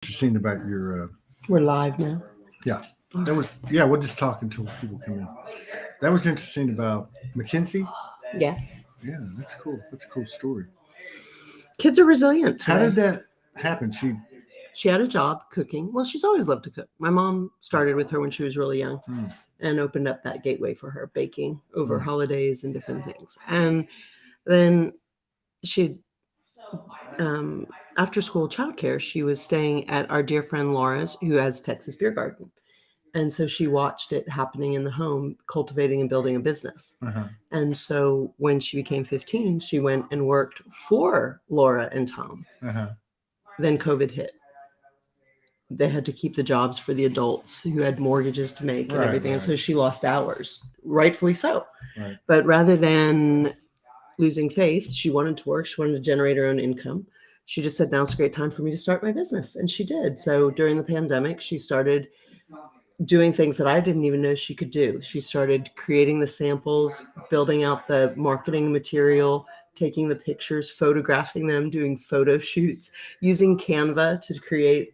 Interesting about your We're live now. yeah. That was yeah. We'll just talk until people come in. That was interesting about Mackenzie. Yeah. Yeah, that's cool. That's a cool story. Kids are resilient How today. did that happen? She had a job cooking. Well, she's always loved to cook. My mom started with her when she was really young Hmm, and opened up that gateway for her, baking over hmm, holidays and different things. And then she, um, after school childcare, she was staying at our dear friend Laura's, who has Texas Beer Garden. And so she watched it happening in the home, cultivating and building a business. uh-huh, And so when she became 15, she went and worked for Laura and Tom. uh-huh. Then COVID hit. They had to keep the jobs for the adults who had mortgages to make and Right, everything. And right, so she lost hours, rightfully so. right. But rather than losing faith, she wanted to work. She wanted to generate her own income. She just said, now's a great time for me to start my business. And she did. So during the pandemic, she started doing things that I didn't even know she could do. She started creating the samples, building out the marketing material, taking the pictures, photographing them, doing photo shoots, using Canva to create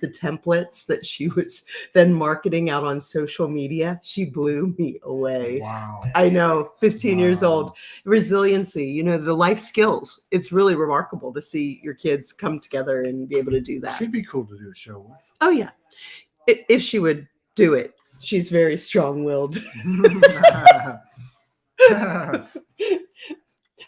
the templates that she was then marketing out on social media. She blew me away. Wow. I know, 15 years old. Wow. Resiliency, the life skills. It's really remarkable to see your kids come together and be able to do that. She'd be cool to do a show with. Oh, yeah. If she would do it. She's very strong-willed.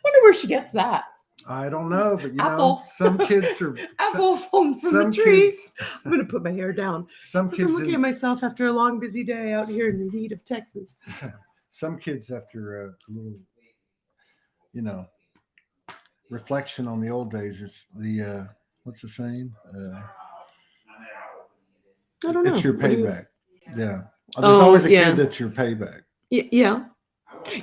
Wonder where she gets that. I don't know, but Apple. some kids are Apple falling from the some tree. kids. I'm going to put my hair down. Some Because I'm kids. looking at myself after a long, busy day out here in the heat of Texas. Some kids, after a little, reflection on the old days, is the what's the saying? I don't know. It's your What do you- payback. Yeah. There's always a kid that's your payback. Yeah.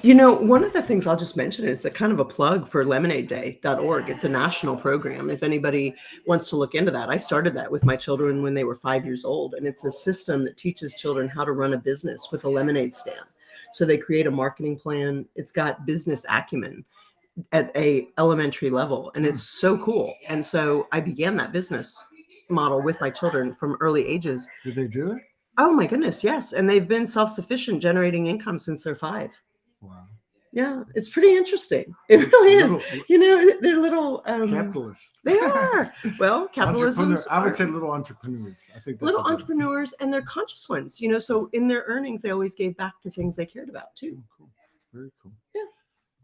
One of the things I'll just mention is a kind of a plug for lemonadeday.org. It's a national program. If anybody wants to look into that, I started that with my children when they were 5 years old. And it's a system that teaches children how to run a business with a lemonade stand. So they create a marketing plan. It's got business acumen at a elementary level. And it's so cool. And so I began that business model with my children from early ages. Did they do it? Oh my goodness, yes. And they've been self-sufficient generating income since they're 5. Wow. Yeah, it's pretty interesting. It really is. They're little capitalists. They are. Well, capitalism. I would say little entrepreneurs. I think that's little entrepreneurs, and they're conscious ones. So in their earnings, they always gave back to things they cared about too. Cool. Very cool. Yeah.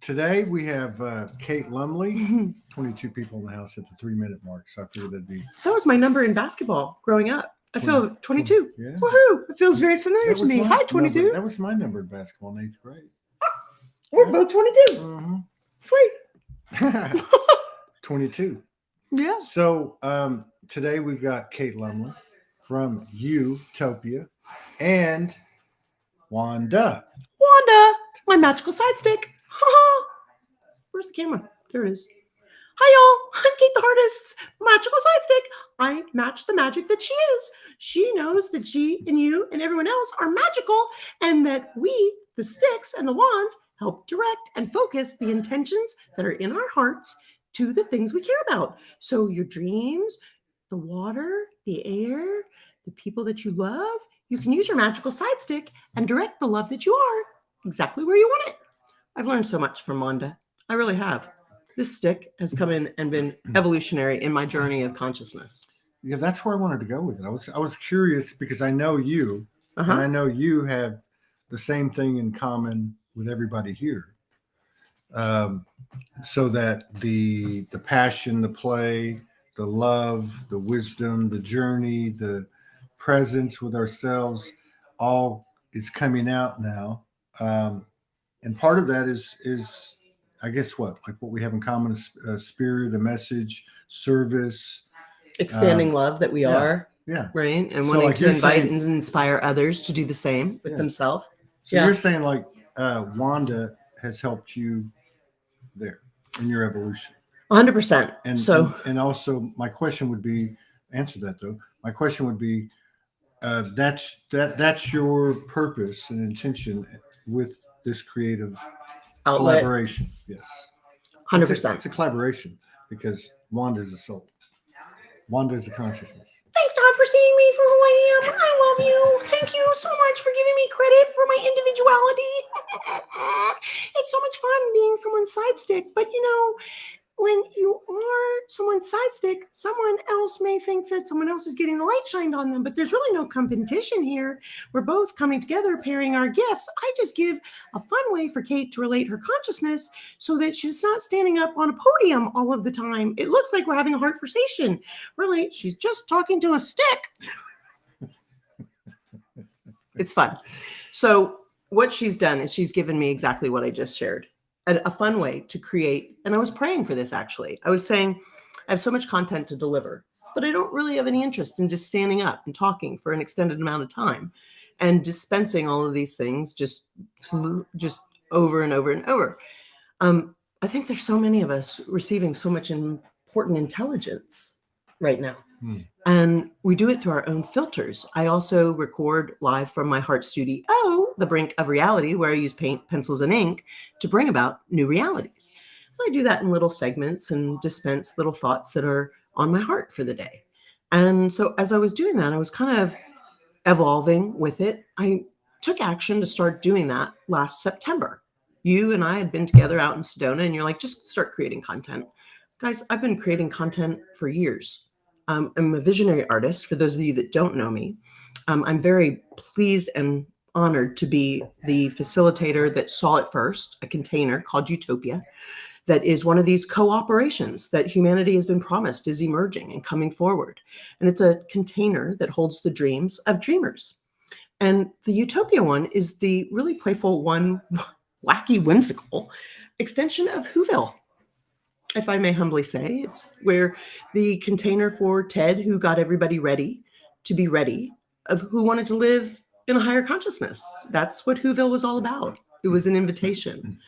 Today we have Kate Lumley. 22 people in the house at the 3-minute mark. So I figured that was my number in basketball growing up. I feel 22. Yeah. Woohoo! It feels very familiar to me. Hi, 22. No, that was my number in basketball in 8th grade. We're both 22. Mm-hmm. Sweet. 22. Yeah. So today we've got Kate Lumley from Utopia and Wanda. My magical side stick. Where's the camera? There it is. Hi, y'all. I'm Kate the Artist's magical side stick. I match the magic that she is. She knows that she and you and everyone else are magical, and that we, the sticks and the wands, help direct and focus the intentions that are in our hearts to the things we care about. So your dreams, the water, the air, the people that you love, you can use your magical side stick and direct the love that you are exactly where you want it. I've learned so much from Wanda. I really have. This stick has come in and been evolutionary in my journey of consciousness. Yeah, that's where I wanted to go with it. I was curious because I know you, and I know you have the same thing in common with everybody here. So that the passion, the play, the love, the wisdom, the journey, the presence with ourselves, all is coming out now. And part of that is I guess what we have in common is spirit, a message, service, expanding love that we are. Yeah. Right. And wanting to invite and inspire others to do the same with themselves. So you're saying Wanda has helped you there in your evolution. 100%. And also my question would be, answer that though. My question would be, that's your purpose and intention with this creative outlet. Collaboration. Yes. 100%. It's a collaboration because Wanda is a soul. Wanda is a consciousness. God for seeing me for who I am. I love you. Thank you so much for giving me credit for my individuality. It's so much fun being someone's side stick. But you know, when you are someone's side stick, someone else may think that someone else is getting the light shined on them, but there's really no competition here. We're both coming together, pairing our gifts. I just give a fun way for Kate to relate her consciousness so that she's not standing up on a podium all of the time. It looks like we're having a heartversation. Really, she's just talking to a stick. It's fun. So what she's done is she's given me exactly what I just shared. A fun way to create. And I was praying for this, actually. I was saying, I have so much content to deliver, but I don't really have any interest in just standing up and talking for an extended amount of time and dispensing all of these things just over and over and over. I think there's so many of us receiving so much important intelligence right now. And we do it through our own filters. I also record live from my heart studio, the brink of reality, where I use paint, pencils, and ink to bring about new realities. And I do that in little segments and dispense little thoughts that are on my heart for the day. And so as I was doing that, I was kind of evolving with it. I took action to start doing that last September. You and I had been together out in Sedona, and you're like, just start creating content. Guys, I've been creating content for years. I'm a visionary artist. For those of you that don't know me, I'm very pleased and honored to be the facilitator that saw it first, a container called Utopia, that is one of these cooperations that humanity has been promised is emerging and coming forward. And it's a container that holds the dreams of dreamers. And the Utopia one is the really playful, one, wacky, whimsical extension of Whoville. If I may humbly say, it's where the container for Ted, who got everybody ready to be ready, of who wanted to live in a higher consciousness. That's what Whoville was all about. It was an invitation.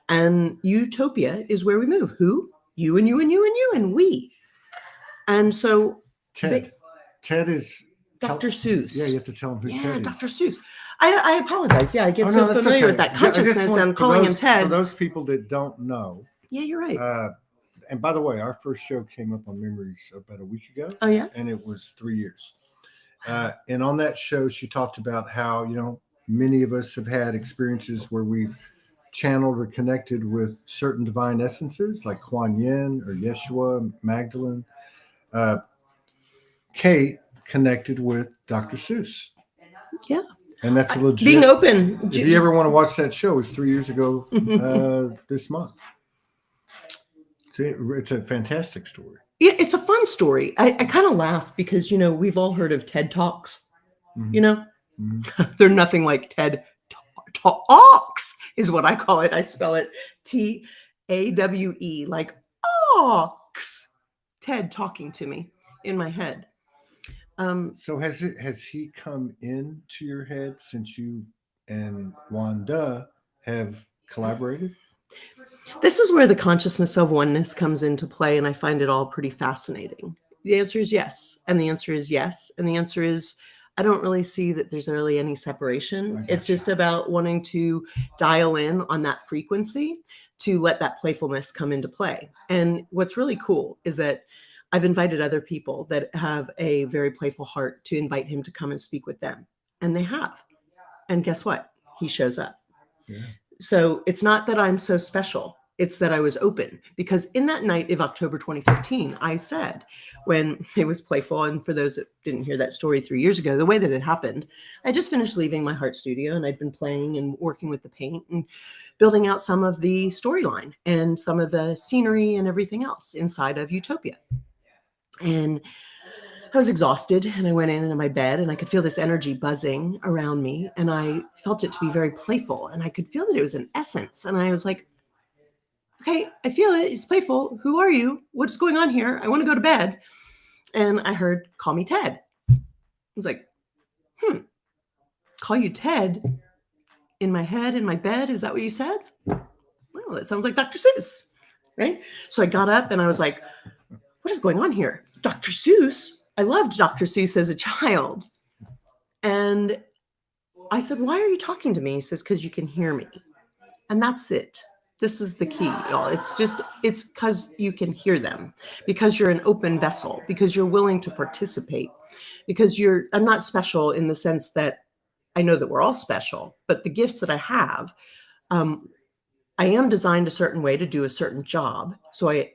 And Utopia is where we move. Who? You and you and you and you and we. And so Ted is Dr. Seuss. Yeah, you have to tell him who Ted is. Dr. Seuss. I apologize. Yeah, I get that's familiar okay. with that consciousness and calling him Ted. For those people that don't know. Yeah, you're right. And by the way, our first show came up on Memories about a week ago. Oh, yeah? And it was 3 years. And on that show, she talked about how, many of us have had experiences where we've channeled or connected with certain divine essences like Kuan Yin or Yeshua, Magdalene. Kate connected with Dr. Seuss. Yeah. And that's a legit. Being open. If you ever want to watch that show, it was 3 years ago this month. It's a fantastic story. Yeah, it's a fun story. I kind of laugh because, we've all heard of TED Talks, They're nothing like TED Talks is what I call it. I spell it TAWE, like ox. Ted talking to me in my head. So has he come into your head since you and Wanda have collaborated? This is where the consciousness of oneness comes into play, and I find it all pretty fascinating. The answer is yes, and the answer is yes, and the answer is I don't really see that there's really any separation. It's just about wanting to dial in on that frequency to let that playfulness come into play. And what's really cool is that I've invited other people that have a very playful heart to invite him to come and speak with them, and they have. And guess what? He shows up. Yeah. So it's not that I'm so special. It's that I was open, because in that night of October 2015, I said, when it was playful, and for those that didn't hear that story 3 years ago, the way that it happened, I just finished leaving my heart studio, and I'd been playing and working with the paint and building out some of the storyline and some of the scenery and everything else inside of Utopia. And I was exhausted, and I went into my bed, and I could feel this energy buzzing around me, and I felt it to be very playful, and I could feel that it was an essence. And I was like, okay, I feel it. It's playful. Who are you? What's going on here? I want to go to bed. And I heard, call me Ted. I was like, call you Ted in my head, in my bed? Is that what you said? Well, that sounds like Dr. Seuss, right? So I got up, and I was like, what is going on here? Dr. Seuss? I loved Dr. Seuss as a child. And I said, why are you talking to me? He says, because you can hear me. And that's it. This is the key, y'all. It's because you can hear them, because you're an open vessel, because you're willing to participate, because I'm not special in the sense that I know that we're all special, but the gifts that I have, um, I am designed a certain way to do a certain job. So I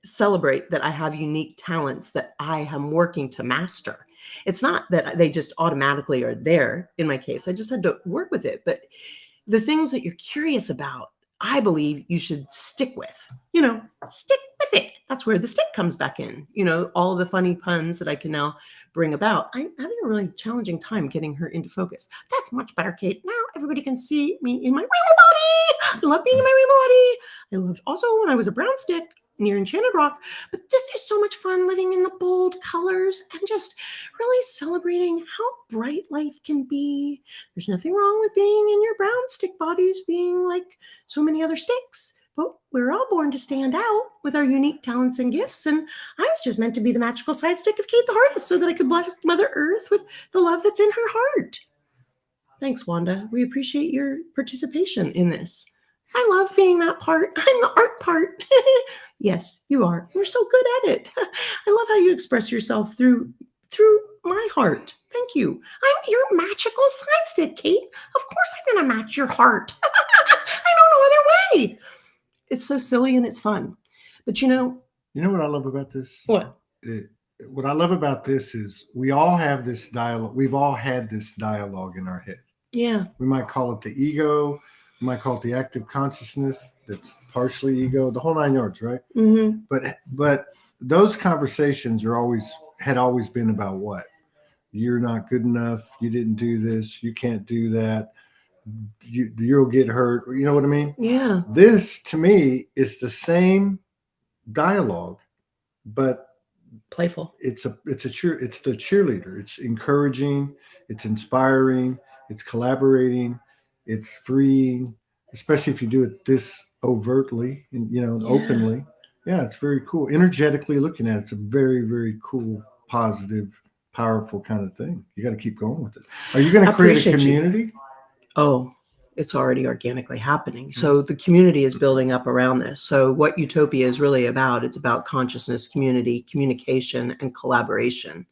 celebrate that I have unique talents that I am working to master. It's not that they just automatically are there in my case. I just had to work with it. But the things that you're curious about, I believe you should stick with, stick with it. That's where the stick comes back in, all of the funny puns that I can now bring about. I'm having a really challenging time getting her into focus. That's much better, Kate. Now everybody can see me in my rainbow body. I love being in my rainbow body. I loved also when I was a brown stick near Enchanted Rock, but this is so much fun living in the bold colors and just really celebrating how bright life can be. There's nothing wrong with being in your brown stick bodies, being like so many other sticks, but we're all born to stand out with our unique talents and gifts. And I was just meant to be the magical side stick of Kate the Heartless so that I could bless Mother Earth with the love that's in her heart. Thanks, Wanda. We appreciate your participation in this. I love being that part. I'm the art part. Yes, you are. You're so good at it. I love how you express yourself through my heart. Thank you. I'm your magical side stick, Kate. Of course I'm going to match your heart. I don't know other way. It's so silly and it's fun. But You know what I love about this? What? What I love about this is we all have this dialogue. We've all had this dialogue in our head. Yeah. We might call it the ego. We might call it the active consciousness that's partially ego, the whole 9 yards, right? Mm-hmm. But those conversations had always been about what? You're not good enough. You didn't do this. You can't do that. You'll get hurt. You know what I mean? Yeah. This, to me, is the same dialogue, but Playful. it's the cheerleader. It's encouraging. It's inspiring. It's collaborating. It's freeing, especially if you do it this overtly and openly. Yeah, it's very cool. Energetically looking at it, it's a very, very cool, positive, powerful kind of thing. You got to keep going with it. Are you going to create a community? Oh, it's already organically happening. So the community is building up around this. So what Utopia is really about, it's about consciousness, community, communication, and collaboration.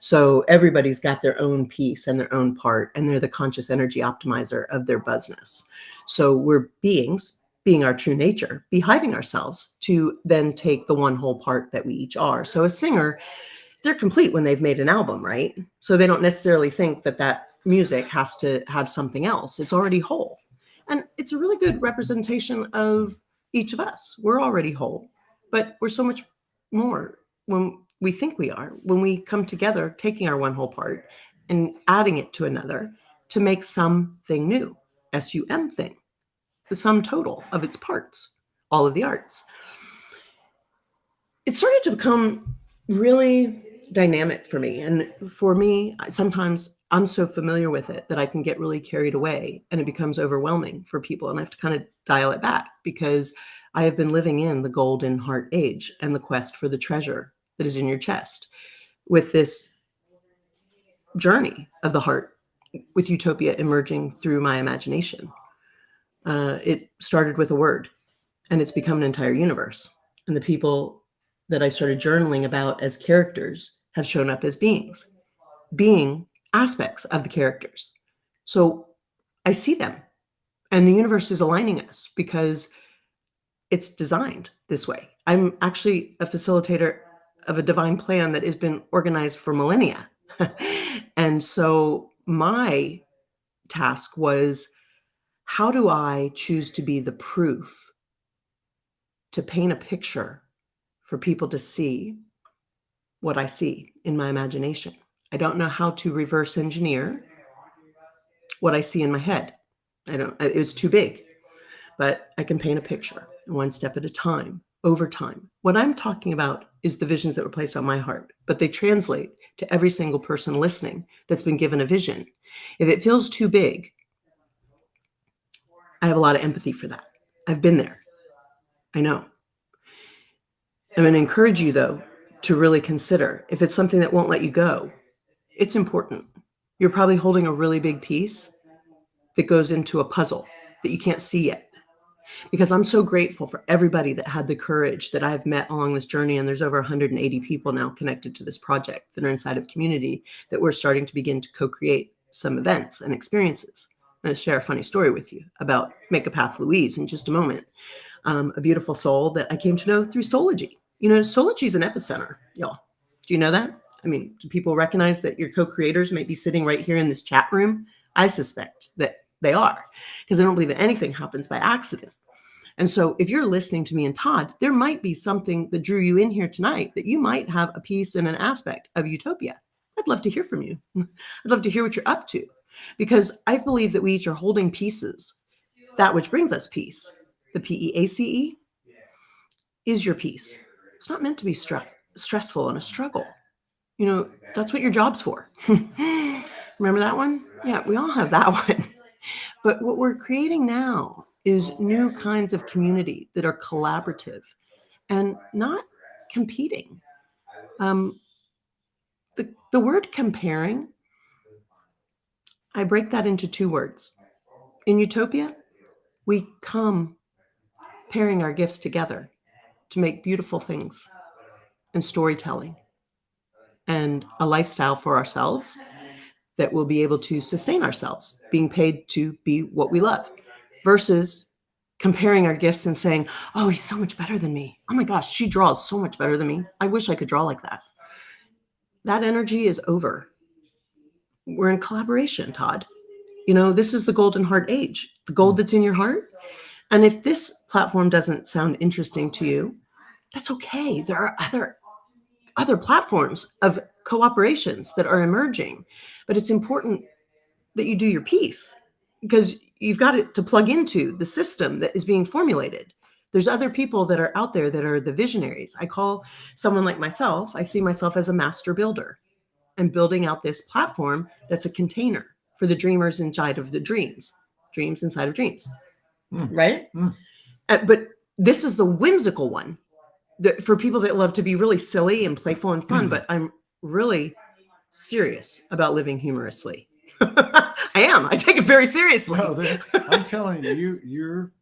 So everybody's got their own piece and their own part, and they're the conscious energy optimizer of their business. So we're beings, being our true nature, behaving ourselves to then take the one whole part that we each are. So a singer, they're complete when they've made an album, right? So they don't necessarily think that music has to have something else. It's already whole. And it's a really good representation of each of us. We're already whole, but we're so much more when we think we are, when we come together, taking our one whole part and adding it to another to make something new, SUM thing, the sum total of its parts, all of the arts. It started to become really dynamic for me. And for me, sometimes I'm so familiar with it that I can get really carried away and it becomes overwhelming for people. And I have to kind of dial it back because I have been living in the golden heart age and the quest for the treasure that is in your chest with this journey of the heart with Utopia emerging through my imagination. It started with a word and it's become an entire universe. And the people that I started journaling about as characters have shown up as being aspects of the characters. So I see them and the universe is aligning us because it's designed this way. I'm actually a facilitator of a divine plan that has been organized for millennia. And so my task was, how do I choose to be the proof to paint a picture for people to see what I see in my imagination? I don't know how to reverse engineer what I see in my head. It was too big, but I can paint a picture one step at a time, over time. What I'm talking about is the visions that were placed on my heart, but they translate to every single person listening that's been given a vision. If it feels too big, I have a lot of empathy for that. I've been there. I know. I'm going to encourage you, though, to really consider if it's something that won't let you go. It's important. You're probably holding a really big piece that goes into a puzzle that you can't see yet. because I'm so grateful for everybody that had the courage that I've met along this journey. And there's over 180 people now connected to this project that are inside of community that we're starting to begin to co-create some events and experiences. I'm going to share a funny story with you about Make a Path Louise in just a moment. A beautiful soul that I came to know through Soulogy. You know, Soulogy is an epicenter, y'all. Do you know that? I mean, do people recognize that your co-creators may be sitting right here in this chat room? I suspect that they are, because I don't believe that anything happens by accident. And so if you're listening to me and Todd, there might be something that drew you in here tonight that you might have a piece and an aspect of utopia. I'd love to hear from you. I'd love to hear what you're up to, because I believe that we each are holding pieces. That which brings us peace, the PEACE, is your peace. It's not meant to be stressful and a struggle. You know, that's what your job's for. Remember that one? Yeah, we all have that one. But what we're creating now is new kinds of community that are collaborative and not competing. The word comparing, I break that into two words. In utopia, we come pairing our gifts together to make beautiful things and storytelling and a lifestyle for ourselves that will be able to sustain ourselves, being paid to be what we love, versus comparing our gifts and saying, oh, he's so much better than me. Oh my gosh, she draws so much better than me. I wish I could draw like that. That energy is over. We're in collaboration, Todd. You know, this is the golden heart age, the gold that's in your heart. And if this platform doesn't sound interesting to you, that's okay. There are other platforms of cooperations that are emerging, but it's important that you do your piece, because you've got it to plug into the system that is being formulated. There's other people that are out there that are the visionaries. I call someone like myself, I see myself as a master builder and building out this platform that's a container for the dreamers inside of the dreams inside of dreams, right? But this is the whimsical one for people that love to be really silly and playful and fun, but I'm really serious about living humorously. I am. I take it very seriously. No, I'm telling you, you're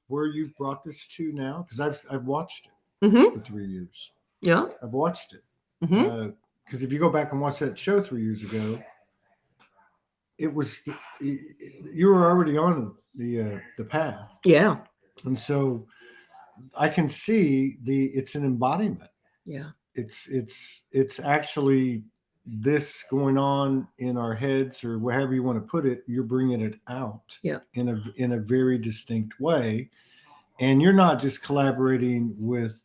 where you've brought this to now, because I've watched it for 3 years. Yeah, I've watched it. Because if you go back and watch that show 3 years ago, it was you were already on the path. Yeah. And so I can see it's an embodiment. Yeah. It's actually this going on in our heads, or whatever you want to put it. You're bringing it out in a very distinct way, and you're not just collaborating with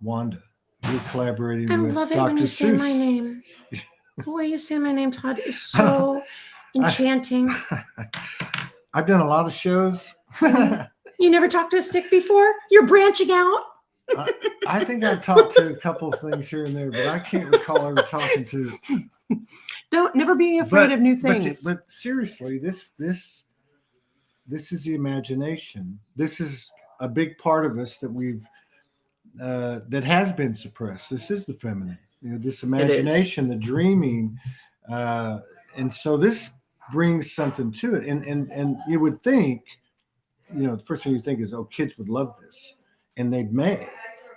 Wanda. You're collaborating with Dr. Seuss. I love it when you say my name. The way you say my name, Todd, is so enchanting. I've done a lot of shows. You never talked to a stick before? You're branching out. I think I've talked to a couple of things here and there, but I can't recall ever talking to. Never be afraid of new things. But seriously, this is the imagination. This is a big part of us that that has been suppressed. This is the feminine. You know, this imagination, the dreaming, and so this brings something to it. And you would think, you know, the first thing you think is, oh, kids would love this, and they may,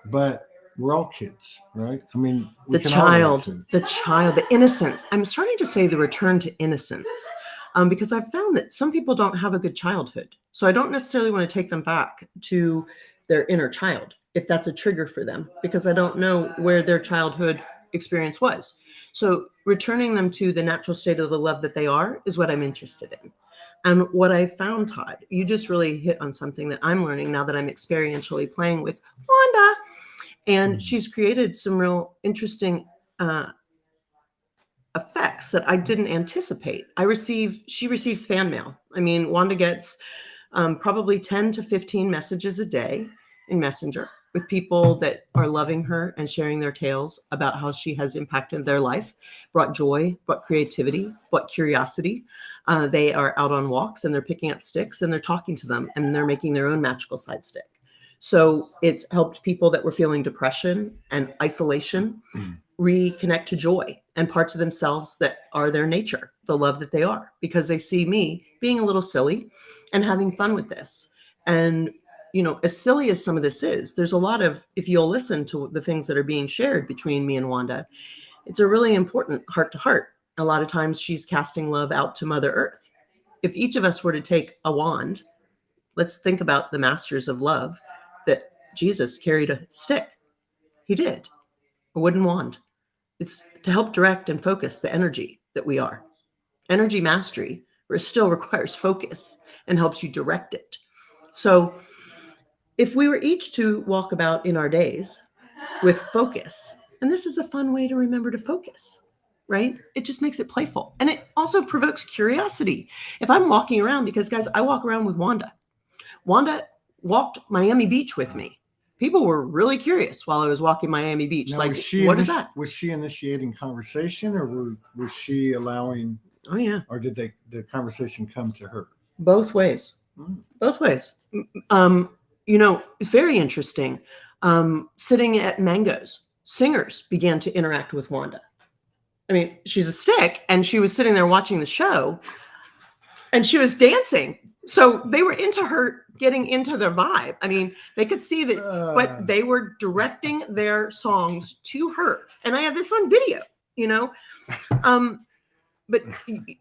but we're all kids, right? I mean, the child, the innocence. I'm starting to say the return to innocence, because I've found that some people don't have a good childhood. So I don't necessarily want to take them back to their inner child if that's a trigger for them, because I don't know where their childhood experience was. So returning them to the natural state of the love that they are is what I'm interested in. And what I found, Todd, you just really hit on something that I'm learning now that I'm experientially playing with Wanda. And she's created some real interesting effects that I didn't anticipate. She receives fan mail. I mean, Wanda gets probably 10 to 15 messages a day in Messenger with people that are loving her and sharing their tales about how she has impacted their life, brought joy, brought creativity, brought curiosity. They are out on walks and they're picking up sticks and they're talking to them and they're making their own magical side stick. So it's helped people that were feeling depression and isolation reconnect to joy and parts of themselves that are their nature, the love that they are, because they see me being a little silly and having fun with this. And, as silly as some of this is, there's a lot of, if you'll listen to the things that are being shared between me and Wanda, it's a really important heart to heart. A lot of times she's casting love out to Mother Earth. If each of us were to take a wand, let's think about the masters of love, that Jesus carried a stick. He did, a wooden wand. It's to help direct and focus the energy that we are. Energy mastery still requires focus and helps you direct it. So if we were each to walk about in our days with focus, and this is a fun way to remember to focus, right? It just makes it playful. And it also provokes curiosity. If I'm walking around, because guys, I walk around with Wanda. Wanda walked Miami Beach with me. People were really curious while I was walking Miami Beach. Now, like, was what is that? Was she initiating conversation, or was she allowing? Oh, yeah. Or did the conversation come to her? Both ways. Both ways. It's very interesting. Sitting at Mango's, singers began to interact with Wanda. I mean, she's a stick, and she was sitting there watching the show, and she was dancing. So they were into her, getting into their vibe. I mean, they could see that, but they were directing their songs to her. And I have this on video, But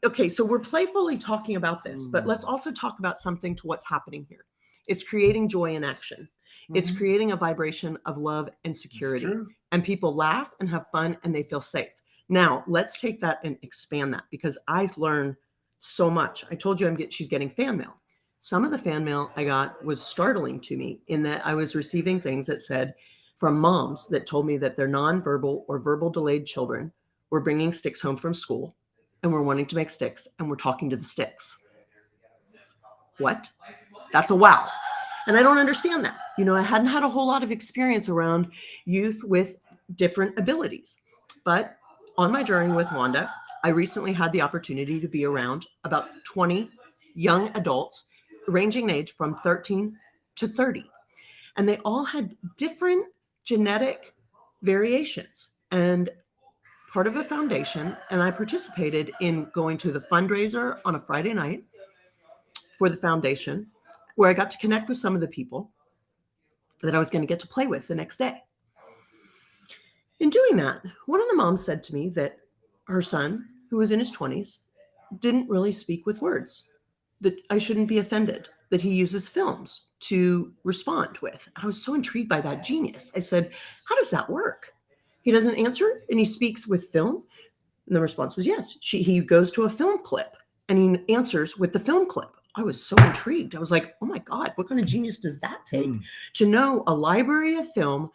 okay, so we're playfully talking about this, but let's also talk about something to what's happening here. It's creating joy in action. It's creating a vibration of love and security. And people laugh and have fun and they feel safe. Now, let's take that and expand that, because I learned so much. I told you she's getting fan mail. Some of the fan mail I got was startling to me, in that I was receiving things that said from moms that told me that their nonverbal or verbal delayed children were bringing sticks home from school, and we're wanting to make sticks, and we're talking to the sticks. What? That's a wow. And I don't understand that. I hadn't had a whole lot of experience around youth with different abilities. But on my journey with Wanda, I recently had the opportunity to be around about 20 young adults, ranging in age from 13 to 30. And they all had different genetic variations. And part of a foundation, and I participated in going to the fundraiser on a Friday night for the foundation, where I got to connect with some of the people that I was going to get to play with the next day. In doing that, one of the moms said to me that her son, who was in his 20s, didn't really speak with words, that I shouldn't be offended, that he uses films to respond with. I was so intrigued by that genius. I said, how does that work? He doesn't answer and he speaks with film? And the response was yes. He goes to a film clip and he answers with the film clip. I was so intrigued. I was like, oh my God, what kind of genius does that take to know a library of film,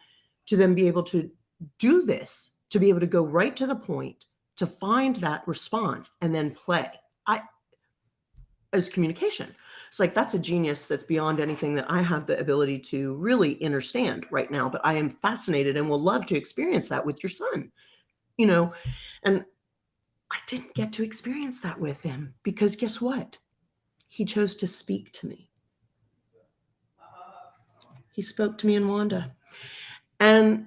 to then be able to do this, to be able to go right to the point, to find that response and then play. As communication. It's like, that's a genius that's beyond anything that I have the ability to really understand right now, but I am fascinated and will love to experience that with your son, and I didn't get to experience that with him, because guess what? He chose to speak to me. He spoke to me in Wanda, and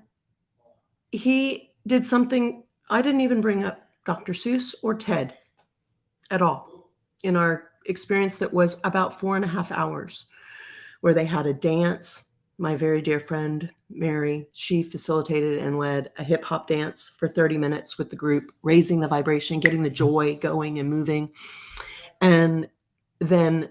he did something. I didn't even bring up Dr. Seuss or Ted at all in our experience that was about 4.5 hours, where they had a dance. My very dear friend, Mary, she facilitated and led a hip hop dance for 30 minutes with the group, raising the vibration, getting the joy going and moving. And then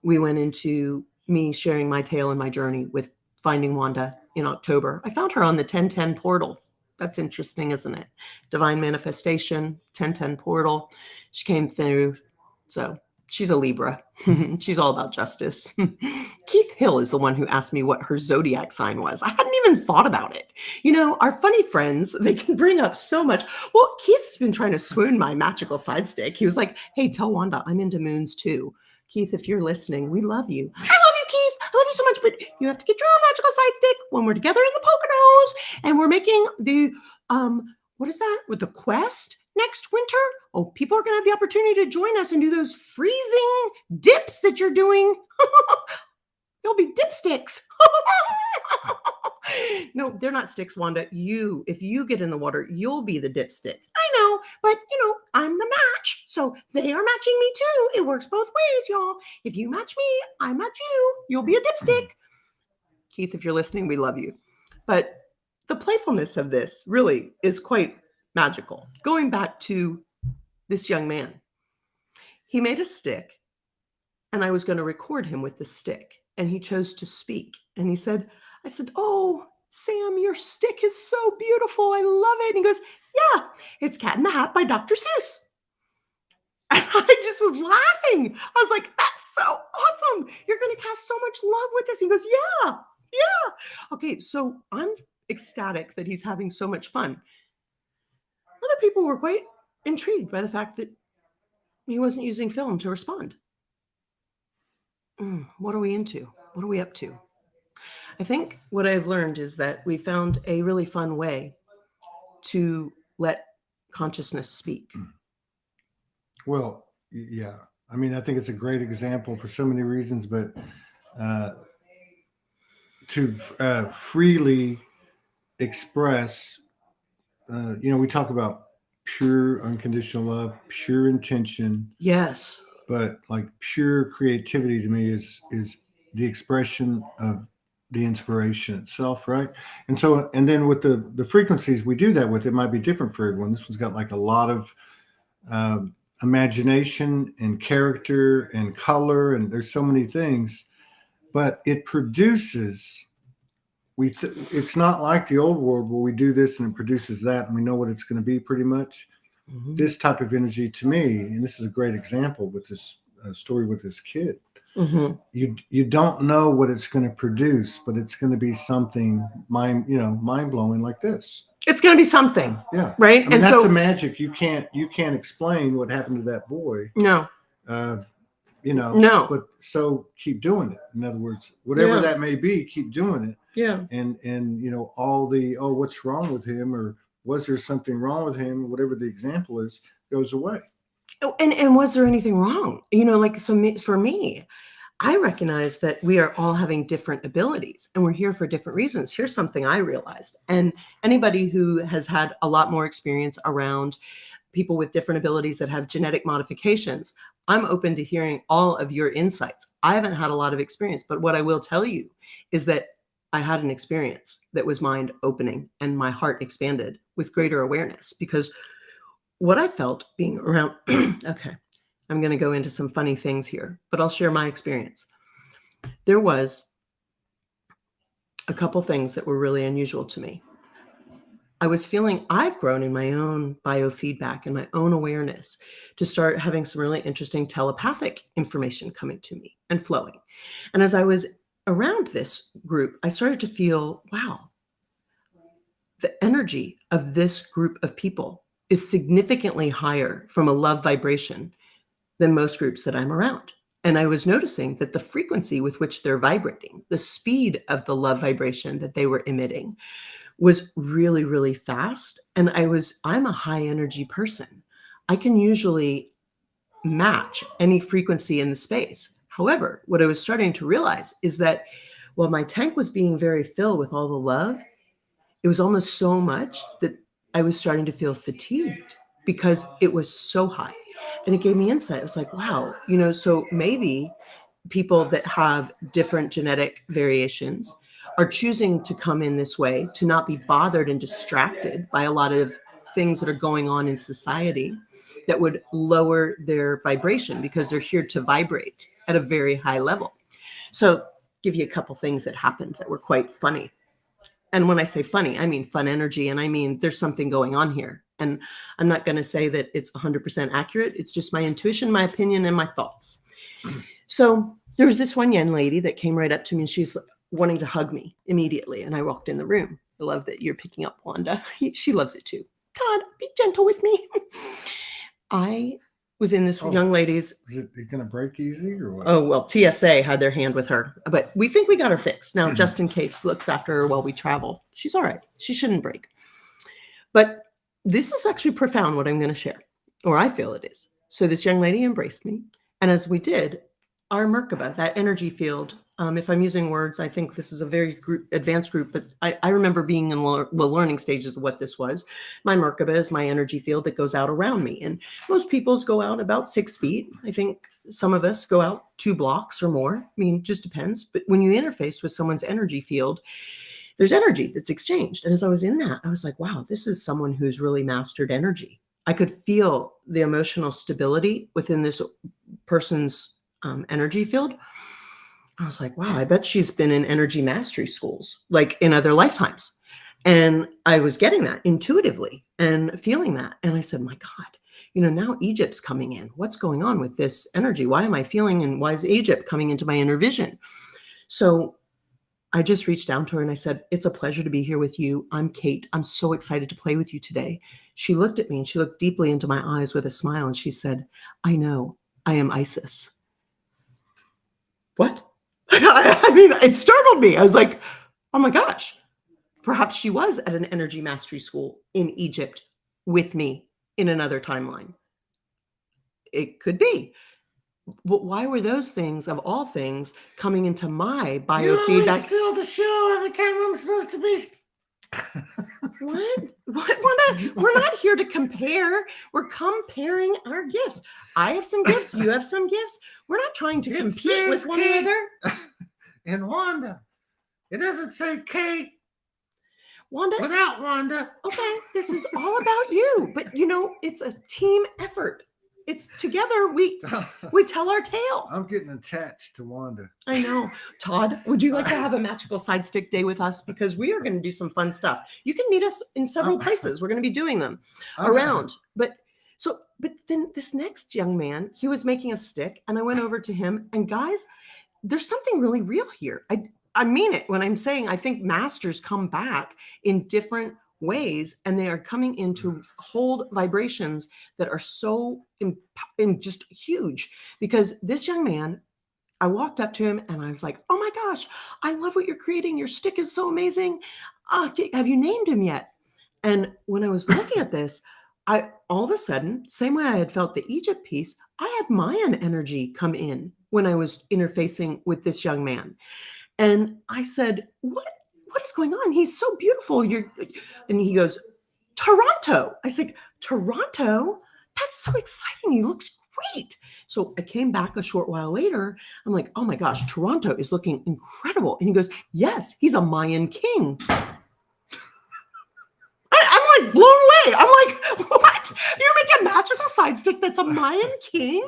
we went into me sharing my tale and my journey with finding Wanda in October. I found her on the 1010 portal. That's interesting, isn't it? Divine manifestation, 1010 portal. She came through. So she's a Libra. She's all about justice. Keith Hill is the one who asked me what her zodiac sign was. I hadn't even thought about it. Our funny friends, they can bring up so much. Well, Keith's been trying to swoon my magical side stick. He was like, hey, tell Wanda I'm into moons too. Keith, if you're listening, we love you. I love you, Keith. I love you so much, but you have to get your own magical side stick when we're together in the Poconos and we're making the, what is that? With the quest next winter? Oh, people are going to have the opportunity to join us and do those freezing dips that you're doing. You'll be dipsticks. No, they're not sticks, Wanda. If you get in the water, you'll be the dipstick. I know, but I'm the match. So they are matching me too. It works both ways, y'all. If you match me, I match you. You'll be a dipstick. Keith, if you're listening, we love you. But the playfulness of this really is quite magical. Going back to this young man, he made a stick, and I was going to record him with the stick, and he chose to speak. And I said, "Oh, Sam, your stick is so beautiful. I love it." And he goes, "Yeah, it's Cat in the Hat by Dr. Seuss." And I just was laughing. I was like, "That's so awesome. You're going to cast so much love with this." He goes, "Yeah. Okay, so I'm ecstatic that he's having so much fun." Other people were quite intrigued by the fact that he wasn't using film to respond. What are we into? What are we up to? I think what I've learned is that we found a really fun way to let consciousness speak. Well, yeah. I mean, I think it's a great example for so many reasons, but to freely express, we talk about pure unconditional love, pure intention. Yes. But like pure creativity to me is the expression of the inspiration itself, right? And so, and then with the frequencies we do that with, it might be different for everyone. This one's got like a lot of imagination and character and color, and there's so many things, but it produces. It's not like the old world where we do this and it produces that, and we know what it's going to be pretty much. Mm-hmm. This type of energy to me, and this is a great example with this story with this kid. Mm-hmm. You don't know what it's going to produce, but it's going to be something mind blowing like this. It's going to be something, yeah, right? I mean, and that's the magic. You can't explain what happened to that boy. No, no. But so keep doing it. In other words, whatever that may be, keep doing it. Yeah, and all the what's wrong with him, or was there something wrong with him? Whatever the example is, goes away. Oh, and was there anything wrong? For me, I recognize that we are all having different abilities and we're here for different reasons. Here's something I realized. And anybody who has had a lot more experience around people with different abilities that have genetic modifications, I'm open to hearing all of your insights. I haven't had a lot of experience, but what I will tell you is that I had an experience that was mind opening and my heart expanded with greater awareness, because what I felt being around, okay, I'm going to go into some funny things here, but I'll share my experience. There was a couple things that were really unusual to me. I was feeling I've grown in my own biofeedback and my own awareness to start having some really interesting telepathic information coming to me and flowing. And as I was around this group, I started to feel, wow, the energy of this group of people is significantly higher from a love vibration than most groups that I'm around. And I was noticing that the frequency with which they're vibrating, the speed of the love vibration that they were emitting was really, really fast. And I'm a high energy person. I can usually match any frequency in the space. However, what I was starting to realize is that while my tank was being very filled with all the love, it was almost so much that I was starting to feel fatigued because it was so high. And it gave me insight. I was like, wow, so maybe people that have different genetic variations are choosing to come in this way to not be bothered and distracted by a lot of things that are going on in society that would lower their vibration, because they're here to vibrate at a very high level. So give you a couple things that happened that were quite funny. And when I say funny, I mean fun energy. And I mean, there's something going on here. And I'm not going to say that it's 100% accurate. It's just my intuition, my opinion, and my thoughts. So there was this one young lady that came right up to me and she's wanting to hug me immediately. And I walked in the room. I love that you're picking up, Wanda. She loves it too. Todd, be gentle with me. I was in this young lady's. Is it going to break easy or what? Oh, well, TSA had their hand with her, but we think we got her fixed. Now, just in case, looks after her while we travel. She's all right. She shouldn't break. But this is actually profound, what I'm going to share, or I feel it is. So this young lady embraced me. And as we did, our Merkaba, that energy field, If I'm using words, I think this is a very advanced group, but I remember being in the learning stages of what this was. My Merkaba is my energy field that goes out around me. And most people's go out about 6 feet. I think some of us go out 2 blocks or more. I mean, just depends. But when you interface with someone's energy field, there's energy that's exchanged. And as I was in that, I was like, wow, this is someone who's really mastered energy. I could feel the emotional stability within this person's energy field. I was like, wow, I bet she's been in energy mastery schools, like in other lifetimes. And I was getting that intuitively and feeling that. And I said, my God, now Egypt's coming in. What's going on with this energy? Why am I feeling, and why is Egypt coming into my inner vision? So I just reached down to her and I said, it's a pleasure to be here with you. I'm Kate. I'm so excited to play with you today. She looked at me and she looked deeply into my eyes with a smile. And she said, I know, I am Isis. What? I mean, it startled me. I was like, oh my gosh, perhaps she was at an energy mastery school in Egypt with me in another timeline. It could be. But why were those things, of all things, coming into my biofeedback? You always steal the show every time I'm supposed to be. What? We're not here to compare. We're comparing our gifts. I have some gifts. You have some gifts. We're not trying to compete with one another. And Wanda. It doesn't say Kate. Wanda. Without Wanda. Okay, this is all about you. But it's a team effort. It's together we tell our tale. I'm getting attached to Wanda. I know. Todd, would you like to have a magical side stick day with us? Because we are going to do some fun stuff. You can meet us in several places. We're going to be doing them around. But then this next young man, he was making a stick, and I went over to him, and guys, there's something really real here. I mean it when I'm saying I think masters come back in different ways, and they are coming in to hold vibrations that are so just huge. Because this young man, I walked up to him and I was like, oh my gosh, I love what you're creating. Your stick is so amazing. Have you named him yet? And when I was looking at this, I all of a sudden, same way I had felt the Egypt piece, I had Mayan energy come in when I was interfacing with this young man. And I said, what is going on? He's so beautiful. And he goes, Toronto. I said, Toronto? That's so exciting. He looks great. So I came back a short while later. I'm like, oh my gosh, Toronto is looking incredible. And he goes, yes, he's a Mayan king. I'm like blown away. I'm like, what? You're making a magical side stick that's a Mayan king?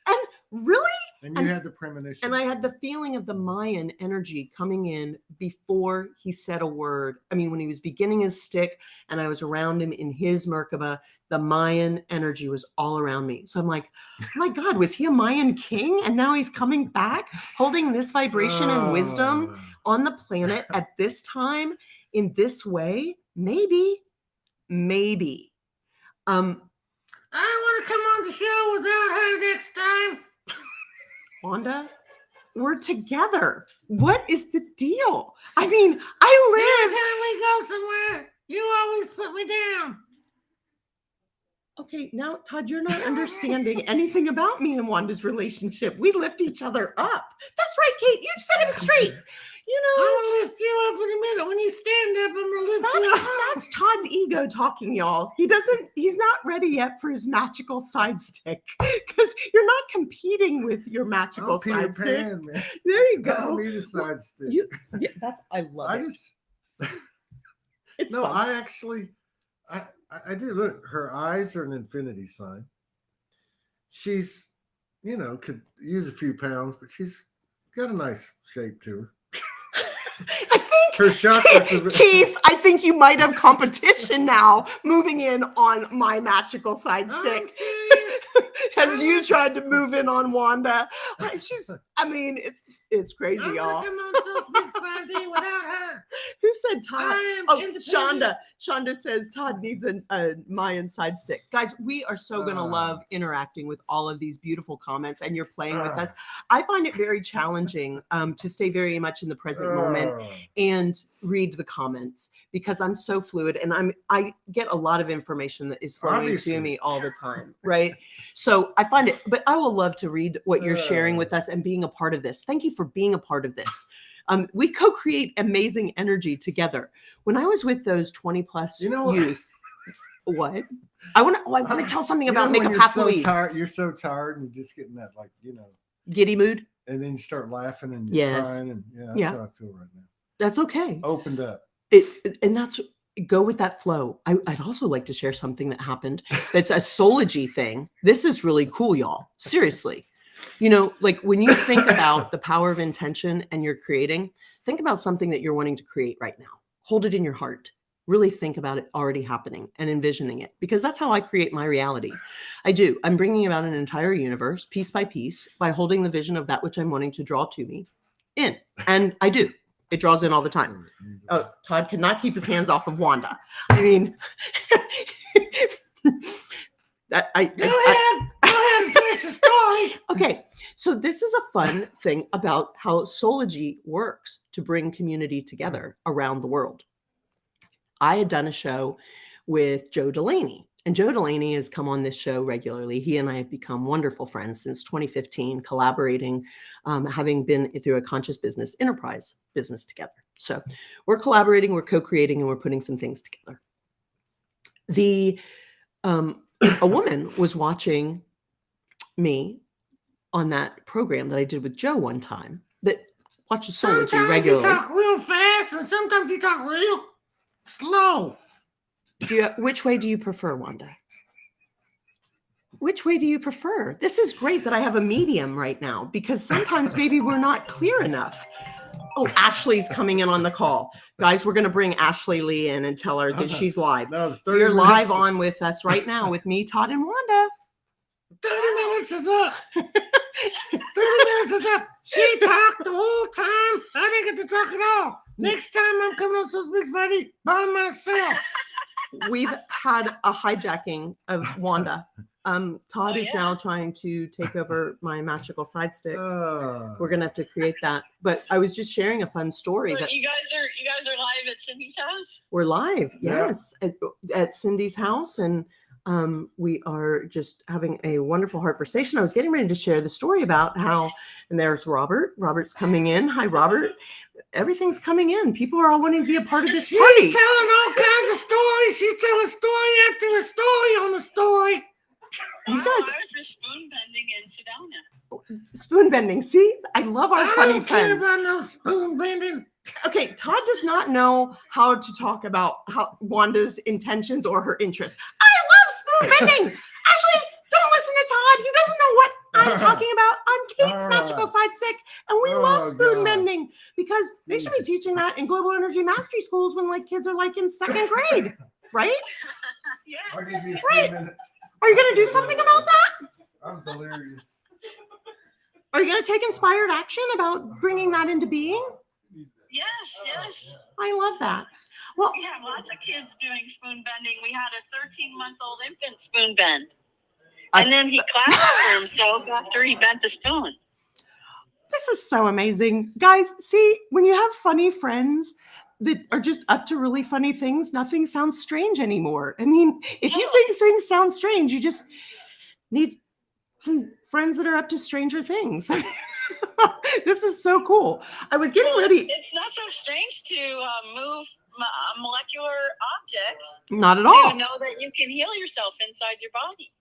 And really? And you had the premonition. And I had the feeling of the Mayan energy coming in before he said a word. I mean, when he was beginning his stick and I was around him in his Merkaba, the Mayan energy was all around me. So I'm like, oh my God, was he a Mayan king? And now he's coming back holding this vibration and wisdom on the planet at this time in this way? Maybe. I want to come on the show without her next time. Wanda, we're together. What is the deal? I mean, I live. Every time we go somewhere, you always put me down. Okay, now, Todd, you're not understanding anything about me and Wanda's relationship. We lift each other up. That's right, Kate. You set him straight. I'm going to lift you up in a minute. When you stand up, I'm going to lift you up. That's Todd's ego talking, y'all. He's not ready yet for his magical side stick because you're not competing with your magical side stick. Man. There you go. I don't need a side stick. I love it. It's no, fun. I did. Look, her eyes are an infinity sign. She's, could use a few pounds, but she's got a nice shape to her. I think, her chakras Keith, I think you might have competition now moving in on my magical side stick. As you tried to move in on Wanda. It's crazy, y'all. Come on, SouLSpeaks 5D without her. Who said Todd? I am Oh, independent. Shonda says Todd needs a Mayan side stick. Guys, we are so going to love interacting with all of these beautiful comments, and you're playing with us. I find it very challenging to stay very much in the present moment and read the comments because I'm so fluid, and I get a lot of information that is flowing to me all the time, right? So I find it, but I will love to read what you're sharing with us and being a part of this. Thank you for being a part of this. We co-create amazing energy together. When I was with those 20 plus youth, what? I want to tell something about Makeup Half Louise. You're so tired and you're just getting that giddy mood. And then you start laughing and crying and that's how I feel right now. That's okay. Opened up. Go with that flow. I'd also like to share something that happened. That's a Soulogy thing. This is really cool, y'all. Seriously. Like when you think about the power of intention and you're creating, think about something that you're wanting to create right now. Hold it in your heart. Really think about it already happening and envisioning it, because that's how I create my reality. I'm bringing about an entire universe piece by piece by holding the vision of that which I'm wanting to draw to me in. And I do. It draws in all the time. Oh, Todd cannot keep his hands off of Wanda. I mean, Go ahead, finish the story. Okay, so this is a fun thing about how Soulogy works to bring community together around the world. I had done a show with Joe Delaney, and Joe Delaney has come on this show regularly. He and I have become wonderful friends since 2015, collaborating, having been through a conscious business enterprise business together. So we're collaborating, we're co-creating, and we're putting some things together. A woman was watching me on that program that I did with Joe one time that watches Soulogy regularly. Sometimes you talk real fast and sometimes you talk real slow. Which way do you prefer, Wanda? Which way do you prefer? This is great that I have a medium right now because sometimes maybe we're not clear enough. Oh, Ashley's coming in on the call. Guys, we're going to bring Ashley Lee in and tell her that she's live. You're live on with us right now with me, Todd, and Wanda. 30 minutes is up. 30 minutes is up. She talked the whole time. I didn't get to talk at all. Next time I'm coming on SouLSPEAKS Friday by myself. We've had a hijacking of Wanda. Todd is now trying to take over my magical side stick. We're gonna have to create that. But I was just sharing a fun story. So you guys are live at Cindy's house? We're live, yes, at Cindy's house, and we are just having a wonderful conversation. I was getting ready to share the story about how, and there's Robert. Robert's coming in. Hi, Robert. Everything's coming in. People are all wanting to be a part of this party. She's telling all kinds of stories. She's telling story after a story on the story. You guys, I was just spoon bending in Sedona. Spoon bending. See, I love our funny friends. I don't care about no spoon bending. Okay, Todd does not know how to talk about Wanda's intentions or her interests. I love spoon bending. Ashley, don't listen to Todd. He doesn't know what I'm talking about. I'm Kate's magical side stick, and we love spoon bending because they should be teaching that in global energy mastery schools when kids are in second grade, right? Yeah. I'll give you Right. 3 minutes. Are you going to do something about that? I'm delirious. Are you going to take inspired action about bringing that into being? Yes. I love that. Well, We have lots of kids doing spoon bending. We had a 13-month-old infant spoon bend. And then he clapped for himself after he bent the spoon. this is so amazing. Guys, see, when you have funny friends that are just up to really funny things, nothing sounds strange anymore. I mean, if you think things sound strange, you just need some friends that are up to stranger things. This is so cool. I was getting ready. It's not so strange to move molecular objects. Not at all. To know that you can heal yourself inside your body.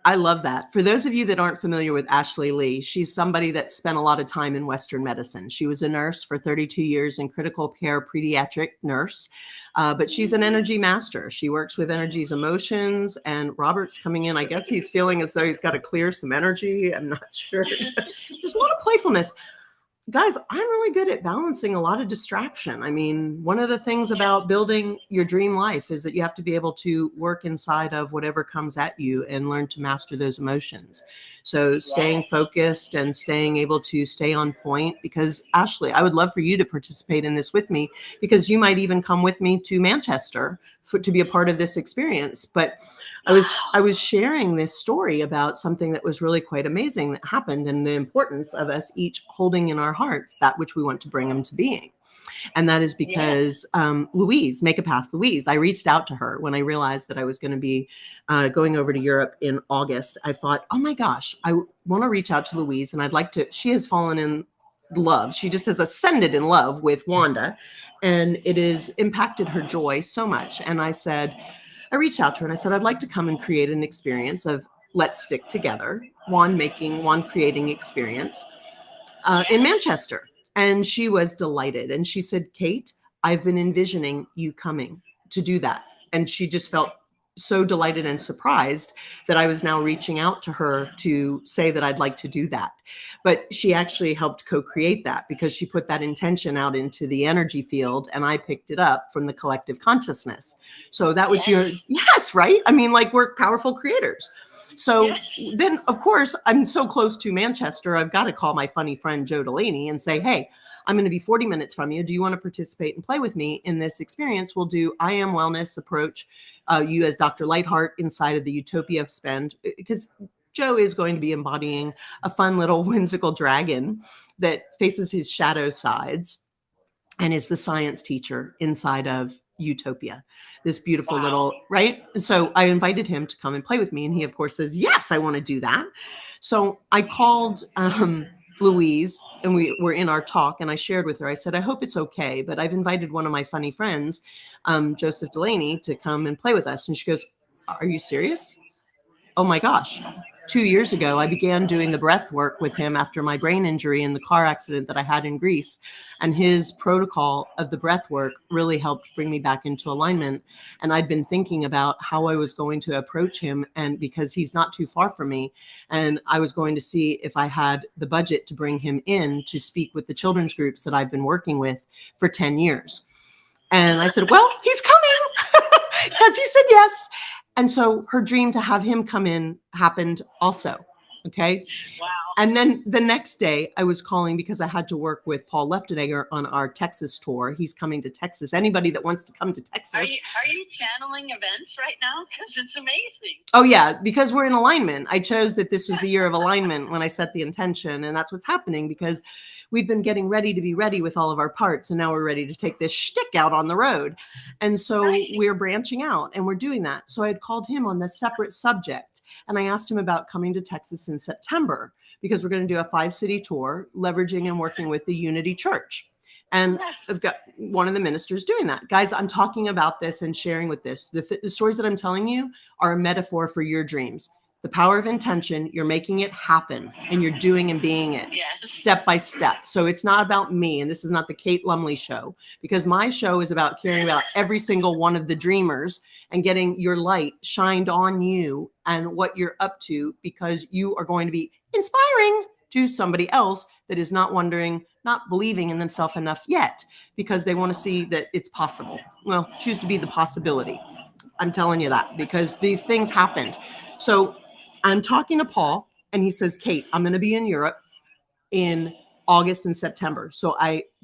I love that. For those of you that aren't familiar with Ashley Lee, she's somebody that spent a lot of time in Western medicine. She was a nurse for 32 years in critical care pediatric nurse, but she's an energy master. She works with energies, emotions, and Robert's coming in. I guess he's feeling as though he's got to clear some energy. I'm not sure. There's a lot of playfulness. guys, I'm really good at balancing a lot of distraction. I mean, one of the things about building your dream life is that you have to be able to work inside of whatever comes at you and learn to master those emotions. So staying focused and staying able to stay on point, because Ashley, I would love for you to participate in this with me, because you might even come with me to Manchester to be a part of this experience. But I was sharing this story about something that was really quite amazing that happened, and the importance of us each holding in our hearts that which we want to bring into being. And that is because Louise, Make a Path Louise, I reached out to her when I realized that I was going to be going over to Europe in August. I thought, oh my gosh, I want to reach out to Louise, and I'd like to, she has fallen in love. She just has ascended in love with Wanda, and it has impacted her joy so much. And I reached out to her and I said, I'd like to come and create an experience of Let's Stick Together, Wand creating experience in Manchester. And she was delighted. And she said, Kate, I've been envisioning you coming to do that. And she just felt so delighted and surprised that I was now reaching out to her to say that I'd like to do that. But she actually helped co-create that, because she put that intention out into the energy field and I picked it up from the collective consciousness. So that was yes, right? I mean, like, we're powerful creators. So then, of course, I'm so close to Manchester, I've got to call my funny friend Joe Delaney and say, hey, I'm going to be 40 minutes from you. Do you want to participate and play with me in this experience? We'll do I Am Wellness approach, you as Dr. Lightheart inside of the Utopia spend, because Joe is going to be embodying a fun little whimsical dragon that faces his shadow sides and is the science teacher inside of Utopia, this beautiful little, right? So I invited him to come and play with me. And he, of course, says, yes, I want to do that. So I called Louise, and we were in our talk, and I shared with her, I said, I hope it's okay, but I've invited one of my funny friends, Joseph Delaney, to come and play with us. And she goes, are you serious? Oh my gosh. 2 years ago, I began doing the breath work with him after my brain injury in the car accident that I had in Greece. And his protocol of the breath work really helped bring me back into alignment. And I'd been thinking about how I was going to approach him, and because he's not too far from me, and I was going to see if I had the budget to bring him in to speak with the children's groups that I've been working with for 10 years. And I said, well, he's coming, because he said yes. And so her dream to have him come in happened also. Okay. Wow. And then the next day I was calling because I had to work with Paul Leftenegger on our Texas tour. He's coming to Texas. Anybody that wants to come to Texas. Are you channeling events right now? Because it's amazing. Oh yeah. Because we're in alignment. I chose that this was the year of alignment when I set the intention, and that's what's happening, because we've been getting ready to be ready with all of our parts. And now we're ready to take this shtick out on the road. And so we're branching out and we're doing that. So I had called him on this separate subject, and I asked him about coming to Texas in September, because we're going to do a 5-city tour, leveraging and working with the Unity Church. And I've got one of the ministers doing that. Guys, I'm talking about this and sharing with this. The stories that I'm telling you are a metaphor for your dreams. The power of intention, you're making it happen, and you're doing and being it step by step. So it's not about me, and this is not the Kate Lumley show, because my show is about caring about every single one of the dreamers and getting your light shined on you and what you're up to, because you are going to be inspiring to somebody else that is not believing in themselves enough yet, because they want to see that it's possible. Well, choose to be the possibility. I'm telling you that, because these things happened. So I'm talking to Paul, and he says, Kate, I'm going to be in Europe in August and September. So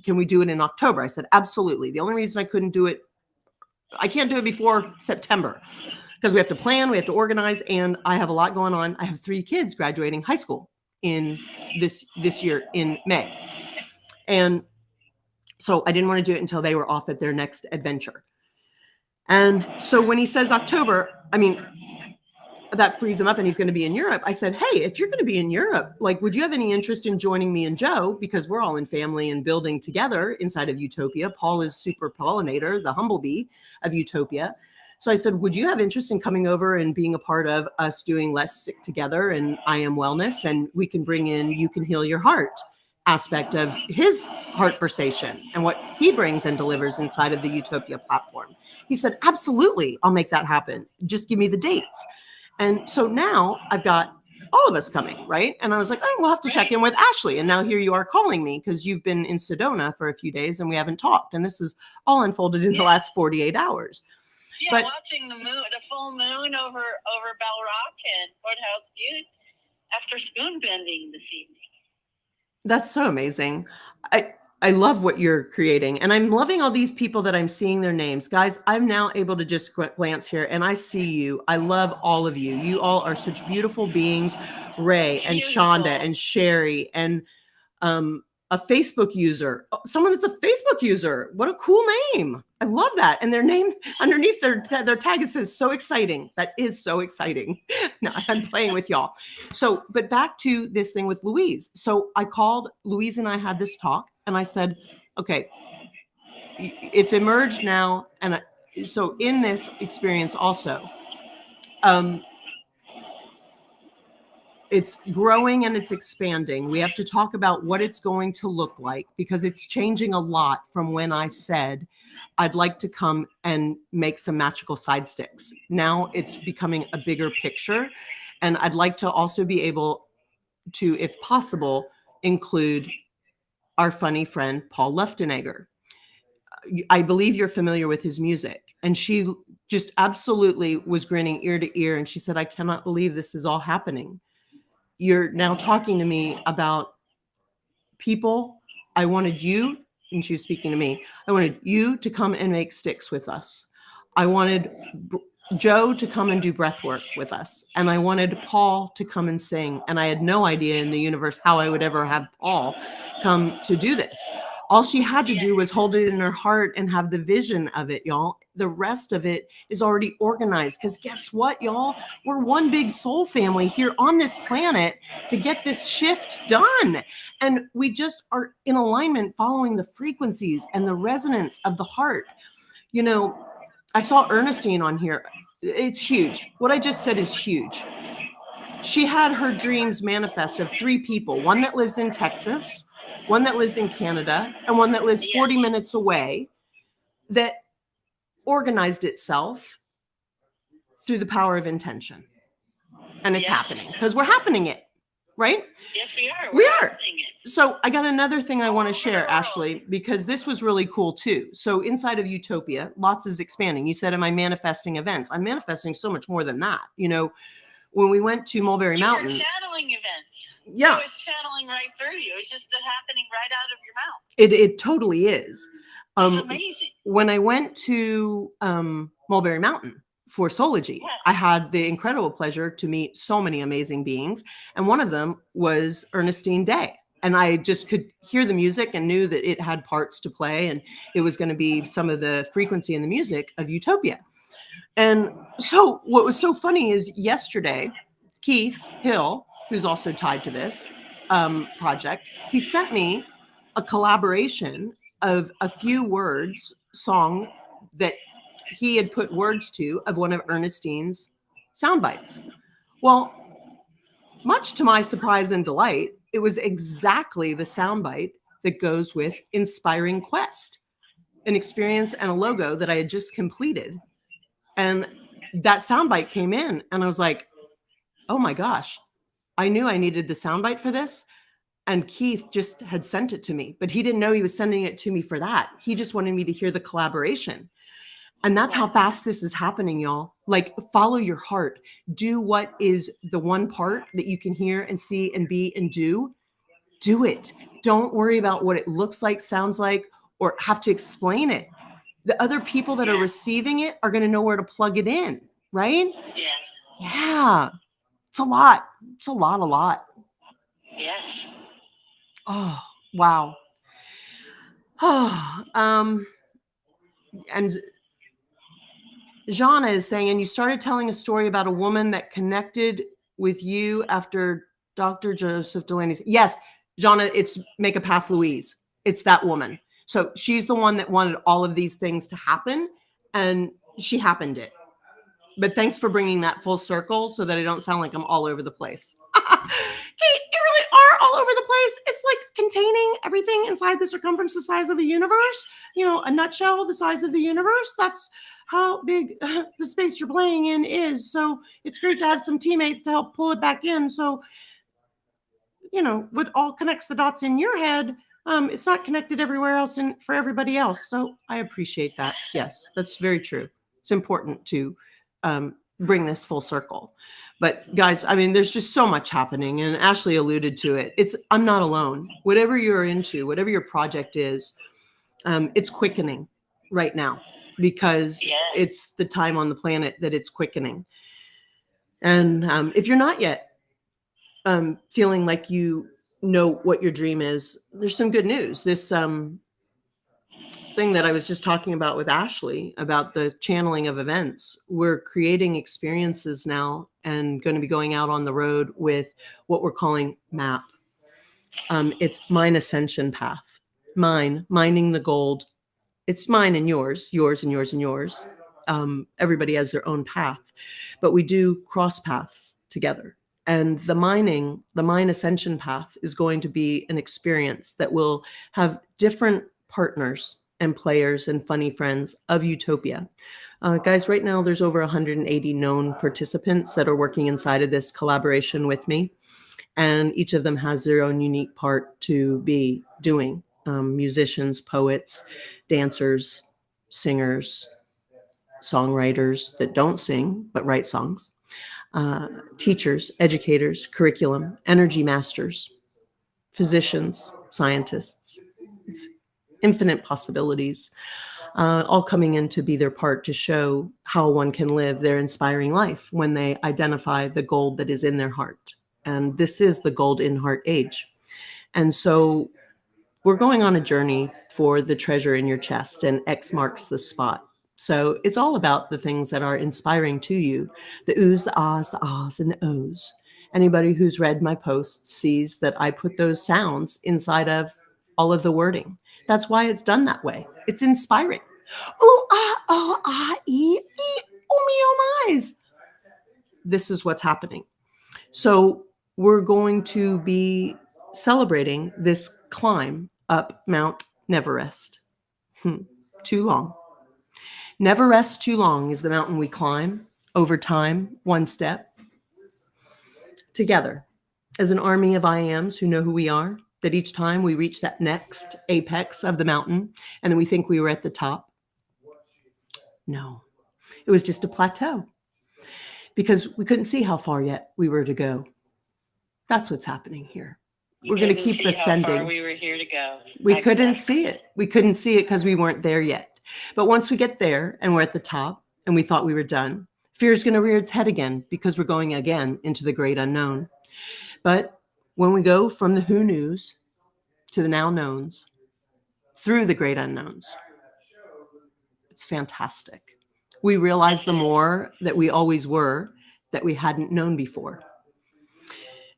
can we do it in October? I said, absolutely. The only reason I can't do it before September, because we have to plan, we have to organize, and I have a lot going on. I have 3 kids graduating high school in this year in May. And so I didn't want to do it until they were off at their next adventure. And so when he says October, that frees him up, and he's going to be in Europe. I said, hey, if you're going to be in Europe, would you have any interest in joining me and Joe? Because we're all in family and building together inside of Utopia. Paul is super pollinator, the humblebee of Utopia. So I said, would you have interest in coming over and being a part of us doing Let's Stick Together and I Am Wellness? And we can bring in You Can Heal Your Heart aspect of his heartversation and what he brings and delivers inside of the Utopia platform. He said, absolutely, I'll make that happen. Just give me the dates. And so now I've got all of us coming, right? And I was like, oh, we'll have to check in with Ashley. And now here you are calling me because you've been in Sedona for a few days and we haven't talked. And this is all unfolded in the last 48 hours. Yeah, But watching the full moon over Bell Rock and Courthouse View after spoon bending this evening. that's so amazing. I love what you're creating, and I'm loving all these people that I'm seeing their names. Guys, I'm now able to just glance here and I see you. I love all of you. You all are such beautiful beings. Ray and Shonda and Sherry and a Facebook user, someone that's a Facebook user. What a cool name. I love that. And their name underneath their tag, it says so exciting. That is so exciting. No, I'm playing with y'all. So, but back to this thing with Louise. So I called Louise and I had this talk and I said, okay, it's emerged now. And so in this experience also, it's growing and it's expanding. We have to talk about what it's going to look like because it's changing a lot from when I said I'd like to come and make some magical side sticks. Now it's becoming a bigger picture. And I'd like to also be able to, if possible, include our funny friend, Paul Luftenegger. I believe you're familiar with his music. And she just absolutely was grinning ear to ear. And she said, I cannot believe this is all happening. You're now talking to me about people. I wanted you, and she was speaking to me, I wanted you to come and make sticks with us. I wanted Joe to come and do breath work with us. And I wanted Paul to come and sing. And I had no idea in the universe how I would ever have Paul come to do this. All she had to do was hold it in her heart and have the vision of it, y'all. The rest of it is already organized. Because guess what, y'all? We're one big soul family here on this planet to get this shift done. And we just are in alignment following the frequencies and the resonance of the heart. You know, I saw Ernestine on here. It's huge. What I just said is huge. She had her dreams manifest of 3 people, one that lives in Texas, one that lives in Canada, and one that lives 40 minutes away, that organized itself through the power of intention. And it's happening because we're happening it, right? Yes, we are. We We're are. So I got another thing I want to share, Ashley, because this was really cool too. So inside of Utopia, lots is expanding. You said, am I manifesting events? I'm manifesting so much more than that. You know, when we went to Mulberry Mountain. You're channeling events. Yeah. So it's channeling right through you. It's just happening right out of your mouth. It totally is. It's amazing. When I went to Mulberry Mountain for Soulogy, I had the incredible pleasure to meet so many amazing beings. And one of them was Ernestine Day. And I just could hear the music and knew that it had parts to play. And it was going to be some of the frequency and the music of Utopia. And so what was so funny is yesterday, Keith Hill, who's also tied to this project, he sent me a collaboration of a few words, song that he had put words to of one of Ernestine's sound bites. Well, much to my surprise and delight, it was exactly the sound bite that goes with Inspiring Quest, an experience and a logo that I had just completed. And that soundbite came in and I was like, oh my gosh, I knew I needed the soundbite for this. And Keith just had sent it to me, but he didn't know he was sending it to me for that. He just wanted me to hear the collaboration. And that's how fast this is happening, y'all. Like, follow your heart. Do what is the one part that you can hear and see and be and do. Do it. Don't worry about what it looks like, sounds like, or have to explain it. The other people that are receiving it are going to know where to plug it in, right? Yes. Yeah. It's a lot. It's a lot. Yes. Oh, wow. Oh, and Jana is saying, and you started telling a story about a woman that connected with you after Dr. Joseph Delaney's. Yes, Jana, it's Make a Path Louise. It's that woman. So she's the one that wanted all of these things to happen, and she happened it. But thanks for bringing that full circle so that I don't sound like I'm all over the place. you really are all over the place. It's like containing everything inside the circumference the size of the universe. You know, a nutshell the size of the universe. That's how big the space you're playing in is. So it's great to have some teammates to help pull it back in. So, you know, what all connects the dots in your head, it's not connected everywhere else and for everybody else. So I appreciate that. Yes, that's very true. It's important to bring this full circle. But guys, I mean, there's just so much happening, and Ashley alluded to it. I'm not alone. Whatever you're into, whatever your project is, it's quickening right now because it's the time on the planet that it's quickening. And if you're not yet feeling like you know what your dream is, there's some good news. This thing that I was just talking about with Ashley about the channeling of events, we're creating experiences now and going to be going out on the road with what we're calling MAP. It's Mine Ascension Path. Mining the gold. It's mine and yours and yours and yours. Everybody has their own path, but we do cross paths together. And the Mine Ascension Path is going to be an experience that will have different partners and players and funny friends of Utopia. Guys, right now there's over 180 known participants that are working inside of this collaboration with me. And each of them has their own unique part to be doing. Musicians, poets, dancers, singers, songwriters that don't sing but write songs, teachers, educators, curriculum, energy masters, physicians, scientists. It's infinite possibilities, all coming in to be their part to show how one can live their inspiring life when they identify the gold that is in their heart. And this is the gold in heart age. And so we're going on a journey for the treasure in your chest, and X marks the spot. So it's all about the things that are inspiring to you, the oohs, the ahs, and the ohs. Anybody who's read my posts sees that I put those sounds inside of all of the wording. That's why it's done that way. It's inspiring. Ooh, ah, oh, ah, ee, oh, me, oh, my's. This is what's happening. So we're going to be celebrating this climb up Mount Neverest. Too long. Never rest too long is the mountain we climb over time, one step, together as an army of I ams who know who we are, that each time we reach that next apex of the mountain and then we think we were at the top. No, it was just a plateau because we couldn't see how far yet we were to go. That's what's happening here. We're going to keep ascending. How far we were here to go. We couldn't see it. We couldn't see it because we weren't there yet. But once we get there and we're at the top and we thought we were done, fear is going to rear its head again because we're going again into the great unknown. But when we go from the who knows to the now knowns through the great unknowns, it's fantastic. We realize the more that we always were that we hadn't known before.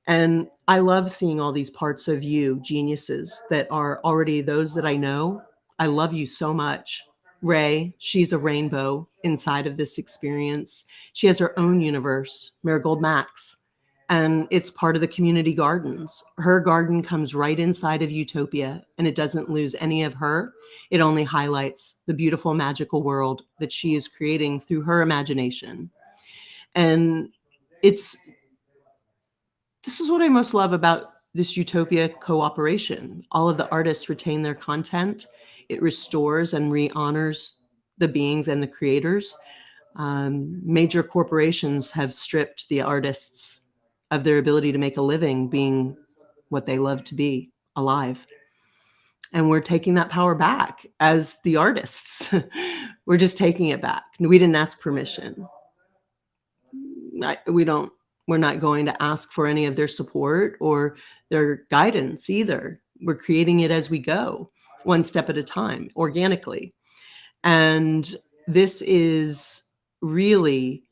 And I love seeing all these parts of you, geniuses, that are already those that I know. I love you so much. Ray, she's a rainbow inside of this experience. She has her own universe, Marigold Max, and it's part of the community gardens. Her garden comes right inside of Utopia, and it doesn't lose any of her. It only highlights the beautiful, magical world that she is creating through her imagination. And this is what I most love about this Utopia cooperation. All of the artists retain their content. It restores and re-honors the beings and the creators. Major corporations have stripped the artists of their ability to make a living being what they love to be, alive. And we're taking that power back as the artists. We're just taking it back. We didn't ask permission. We're not going to ask for any of their support or their guidance either. We're creating it as we go, one step at a time, organically. And this is really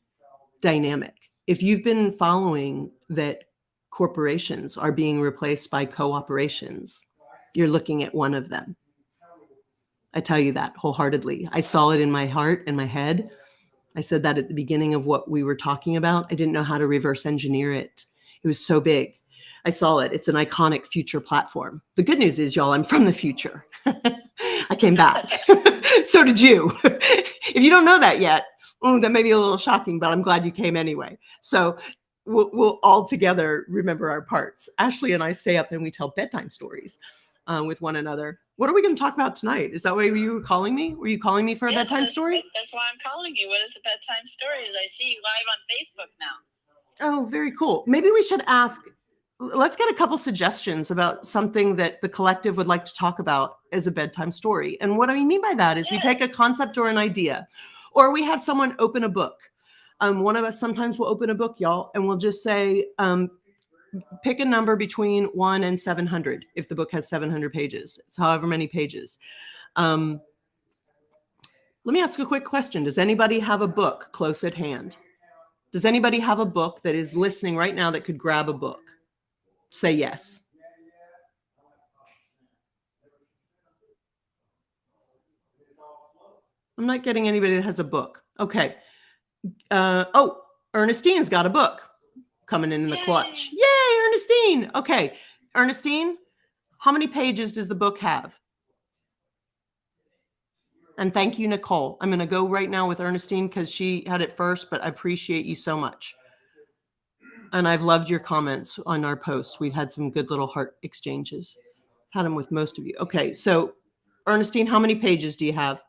dynamic. If you've been following that corporations are being replaced by cooperations, you're looking at one of them. I tell you that wholeheartedly. I saw it in my heart and my head. I said that at the beginning of what we were talking about. I didn't know how to reverse engineer it. It was so big. I saw it. It's an iconic future platform. The good news is, y'all, I'm from the future. I came back. So did you. If you don't know that yet, that may be a little shocking, but I'm glad you came anyway. So we'll all together remember our parts. Ashley and I stay up and we tell bedtime stories with one another. What are we going to talk about tonight? Is that why you were calling me? Were you calling me for a bedtime story? That's why I'm calling you. What is a bedtime story? As I see you live on Facebook now. Oh, very cool. Maybe we should ask, let's get a couple suggestions about something that the collective would like to talk about as a bedtime story. And what I mean by that is we take a concept or an idea, or we have someone open a book. One of us sometimes will open a book, y'all, and we'll just say, pick a number between 1 and 700. If the book has 700 pages, it's however many pages. Let me ask a quick question. Does anybody have a book close at hand? Does anybody have a book that is listening right now that could grab a book? Say yes. I'm not getting anybody that has a book. Okay. Ernestine's got a book coming in the clutch. Yay, Ernestine. Okay. Ernestine, how many pages does the book have? And thank you, Nicole. I'm going to go right now with Ernestine because she had it first, but I appreciate you so much. And I've loved your comments on our posts. We've had some good little heart exchanges. Had them with most of you. Okay, so Ernestine, how many pages do you have?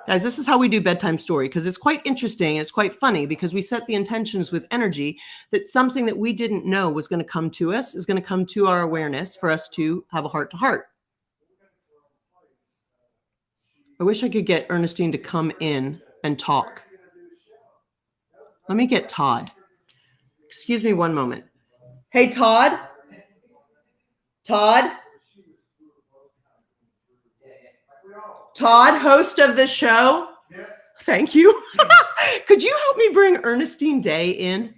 Guys, this is how we do bedtime story because it's quite interesting. It's quite funny because we set the intentions with energy that something that we didn't know was going to come to us is going to come to our awareness for us to have a heart to heart. I wish I could get Ernestine to come in and talk. Let me get Todd. Excuse me one moment. Hey, Todd. Todd. Todd, host of the show. Yes. Thank you. Could you help me bring Ernestine Day in?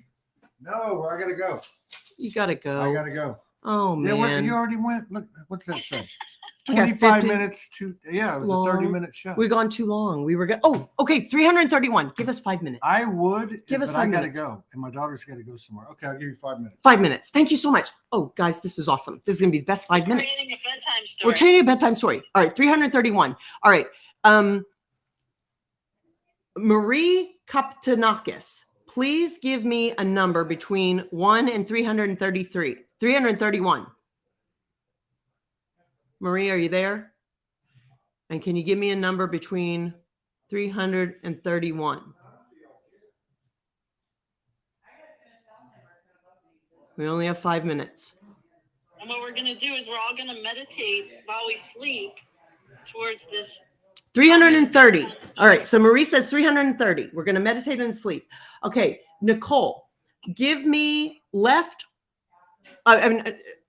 No, I gotta go. You gotta go. I gotta go. Oh Yeah, man. you already went. Look, what's that say? We got 25 50 minutes to, yeah, it was long. a 30-minute show. We've gone too long. We were going. Oh, okay. 331. Give us 5 minutes. I would, Give us but 5 I gotta minutes. go, and my daughter's gotta go somewhere. Okay, I'll give you 5 minutes. 5 minutes. Thank you so much. Oh, guys, this is awesome. This is gonna be the best 5 minutes. Creating a bedtime story. We're changing a bedtime story. All right, 331. All right. Marie Kaptanakis, please give me a number between 1 and 333. 331. Marie, are you there? And can you give me a number between 331? We only have 5 minutes. And what we're going to do is we're all going to meditate while we sleep towards this. 330. All right. So Marie says 330. We're going to meditate and sleep. Okay. Nicole, give me left,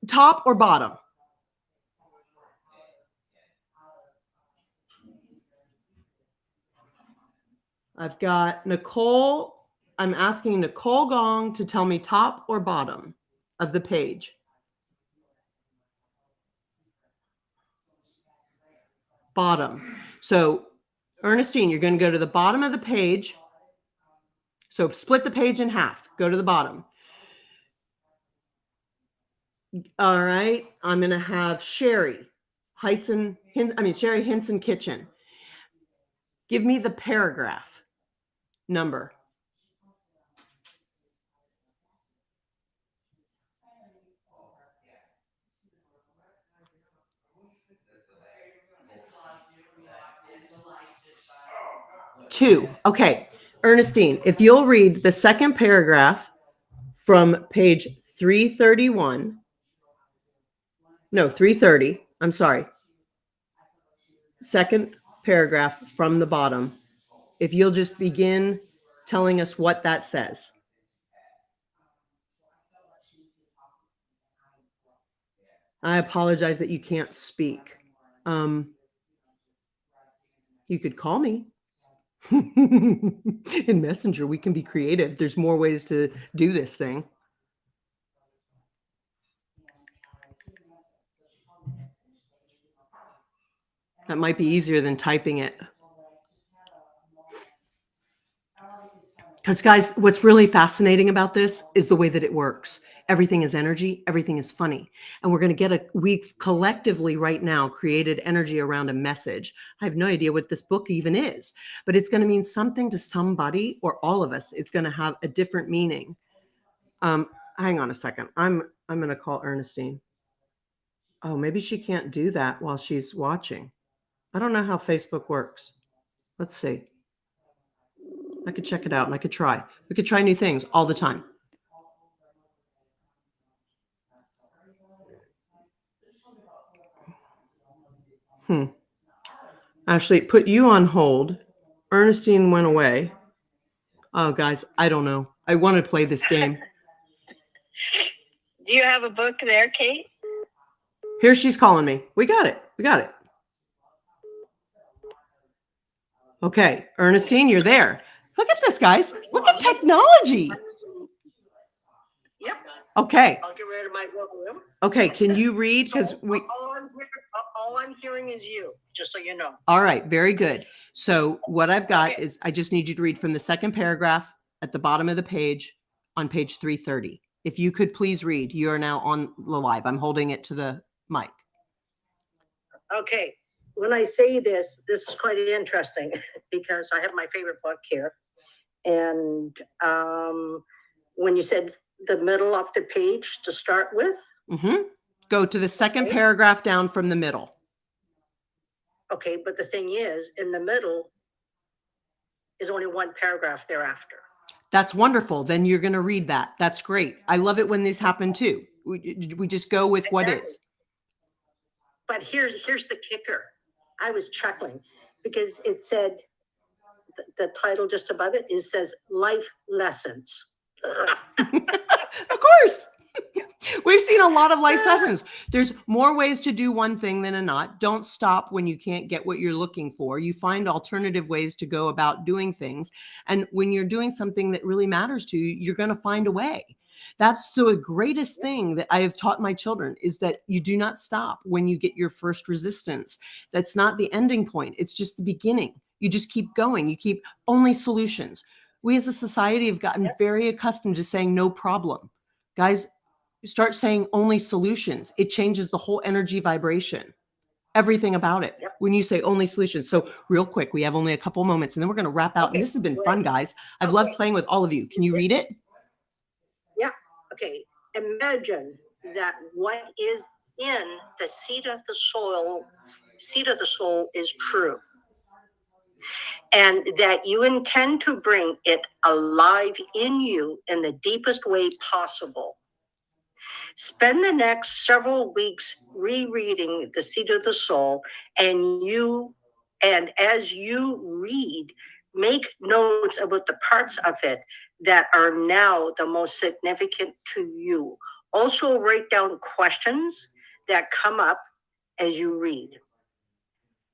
top or bottom? I've got Nicole. I'm asking Nicole Gong to tell me top or bottom of the page. Bottom. So Ernestine, you're going to go to the bottom of the page. So split the page in half. Go to the bottom. All right. I'm going to have Sherry Hinson Kitchen. Give me the paragraph number. Two. Okay. Ernestine, if you'll read the second paragraph from page 331. No, 330. I'm sorry. Second paragraph from the bottom. If you'll just begin telling us what that says. I apologize that you can't speak. You could call me. In Messenger, we can be creative. There's more ways to do this thing. That might be easier than typing it. Because, guys, what's really fascinating about this is the way that it works. Everything is energy. Everything is funny. And we're going to get we've collectively right now created energy around a message. I have no idea what this book even is, but it's going to mean something to somebody or all of us. It's going to have a different meaning. Hang on a second. I'm going to call Ernestine. Oh, maybe she can't do that while she's watching. I don't know how Facebook works. Let's see. I could check it out and I could try. We could try new things all the time. Ashley, put you on hold. Ernestine went away. Oh, guys, I don't know. I want to play this game. Do you have a book there, Kate? Here she's calling me. We got it. We got it. Okay, Ernestine, you're there. Look at this, guys. Look at technology. Yep. Okay. I'll get rid of my room. Okay, can you read? Because all I'm hearing is you, just so you know. All right, very good. So what I've got is I just need you to read from the second paragraph at the bottom of the page on page 330. If you could please read. You are now on the live. I'm holding it to the mic. Okay. When I say this is quite interesting because I have my favorite book here. And when you said the middle of the page to start with. Go to the second paragraph down from the middle. Okay, but the thing is, in the middle is only one paragraph thereafter. That's wonderful. Then you're going to read that. That's great. I love it when these happen too. We just go with what is. But here's the kicker. I was chuckling because it said, the title just above it, says Life Lessons. Of course. We've seen a lot of life lessons. There's more ways to do one thing than a not. Don't stop when you can't get what you're looking for. You find alternative ways to go about doing things. And when you're doing something that really matters to you, you're going to find a way. That's the greatest thing that I have taught my children is that you do not stop when you get your first resistance. That's not the ending point. It's just the beginning. You just keep going. You keep only solutions. We as a society have gotten very accustomed to saying no problem. Guys, you start saying only solutions. It changes the whole energy vibration, everything about it. When you say only solutions. So real quick, we have only a couple moments and then we're going to wrap out. And this has been fun, guys. I've loved playing with all of you. Can you read it? Yeah. Okay. Imagine that what is in the seed of the soul is true. And that you intend to bring it alive in you in the deepest way possible. Spend the next several weeks rereading The Seed of the Soul, and as you read, make notes about the parts of it that are now the most significant to you. Also write down questions that come up as you read.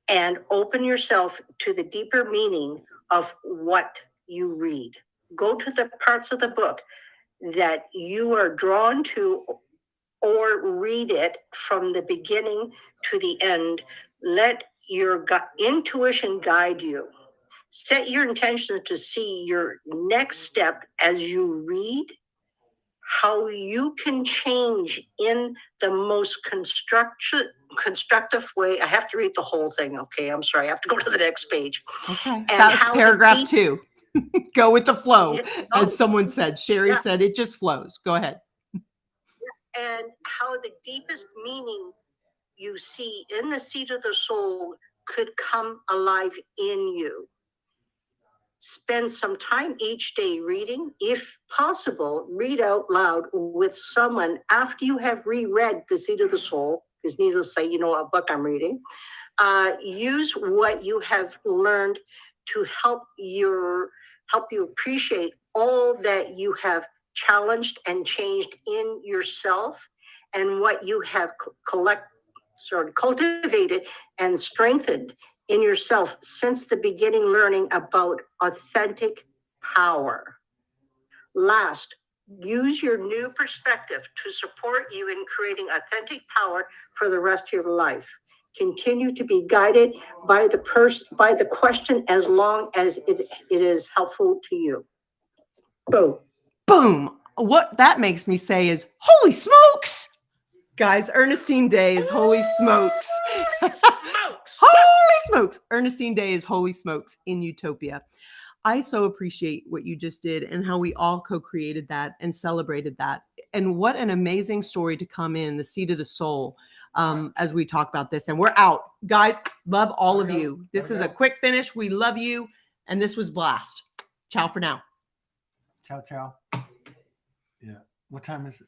And open yourself to the deeper meaning of what you read. Go to the parts of the book that you are drawn to, or read it from the beginning to the end. Let your intuition guide you. Set your intention to see your next step as you read, how you can change in the most constructive way. I have to read the whole thing. Okay, I'm sorry. I have to go to the next page. Okay, And that's paragraph 2. Go with the flow, as someone said. Sherry said it just flows. Go ahead. And how the deepest meaning you see in the seed of the soul could come alive in you. Spend some time each day reading. If possible, read out loud with someone after you have reread The Seed of the Soul, because needless to say, you know what book I'm reading. Use what you have learned to help you appreciate all that you have challenged and changed in yourself, and what you have cultivated and strengthened in yourself since the beginning learning about authentic power. Last, use your new perspective to support you in creating authentic power for the rest of your life. Continue to be guided by the question as long as it is helpful to you. Boom. Boom. What that makes me say is, holy smokes. Guys, Ernestine Day is holy smokes. Smokes. Holy smokes. Ernestine Day is holy smokes in Utopia. I so appreciate what you just did and how we all co-created that and celebrated that. And what an amazing story to come in, the seed of the soul, as we talk about this. And we're out. Guys, love all of you. This is a quick finish. We love you. And this was blast. Ciao for now. Ciao, ciao. Yeah. What time is it?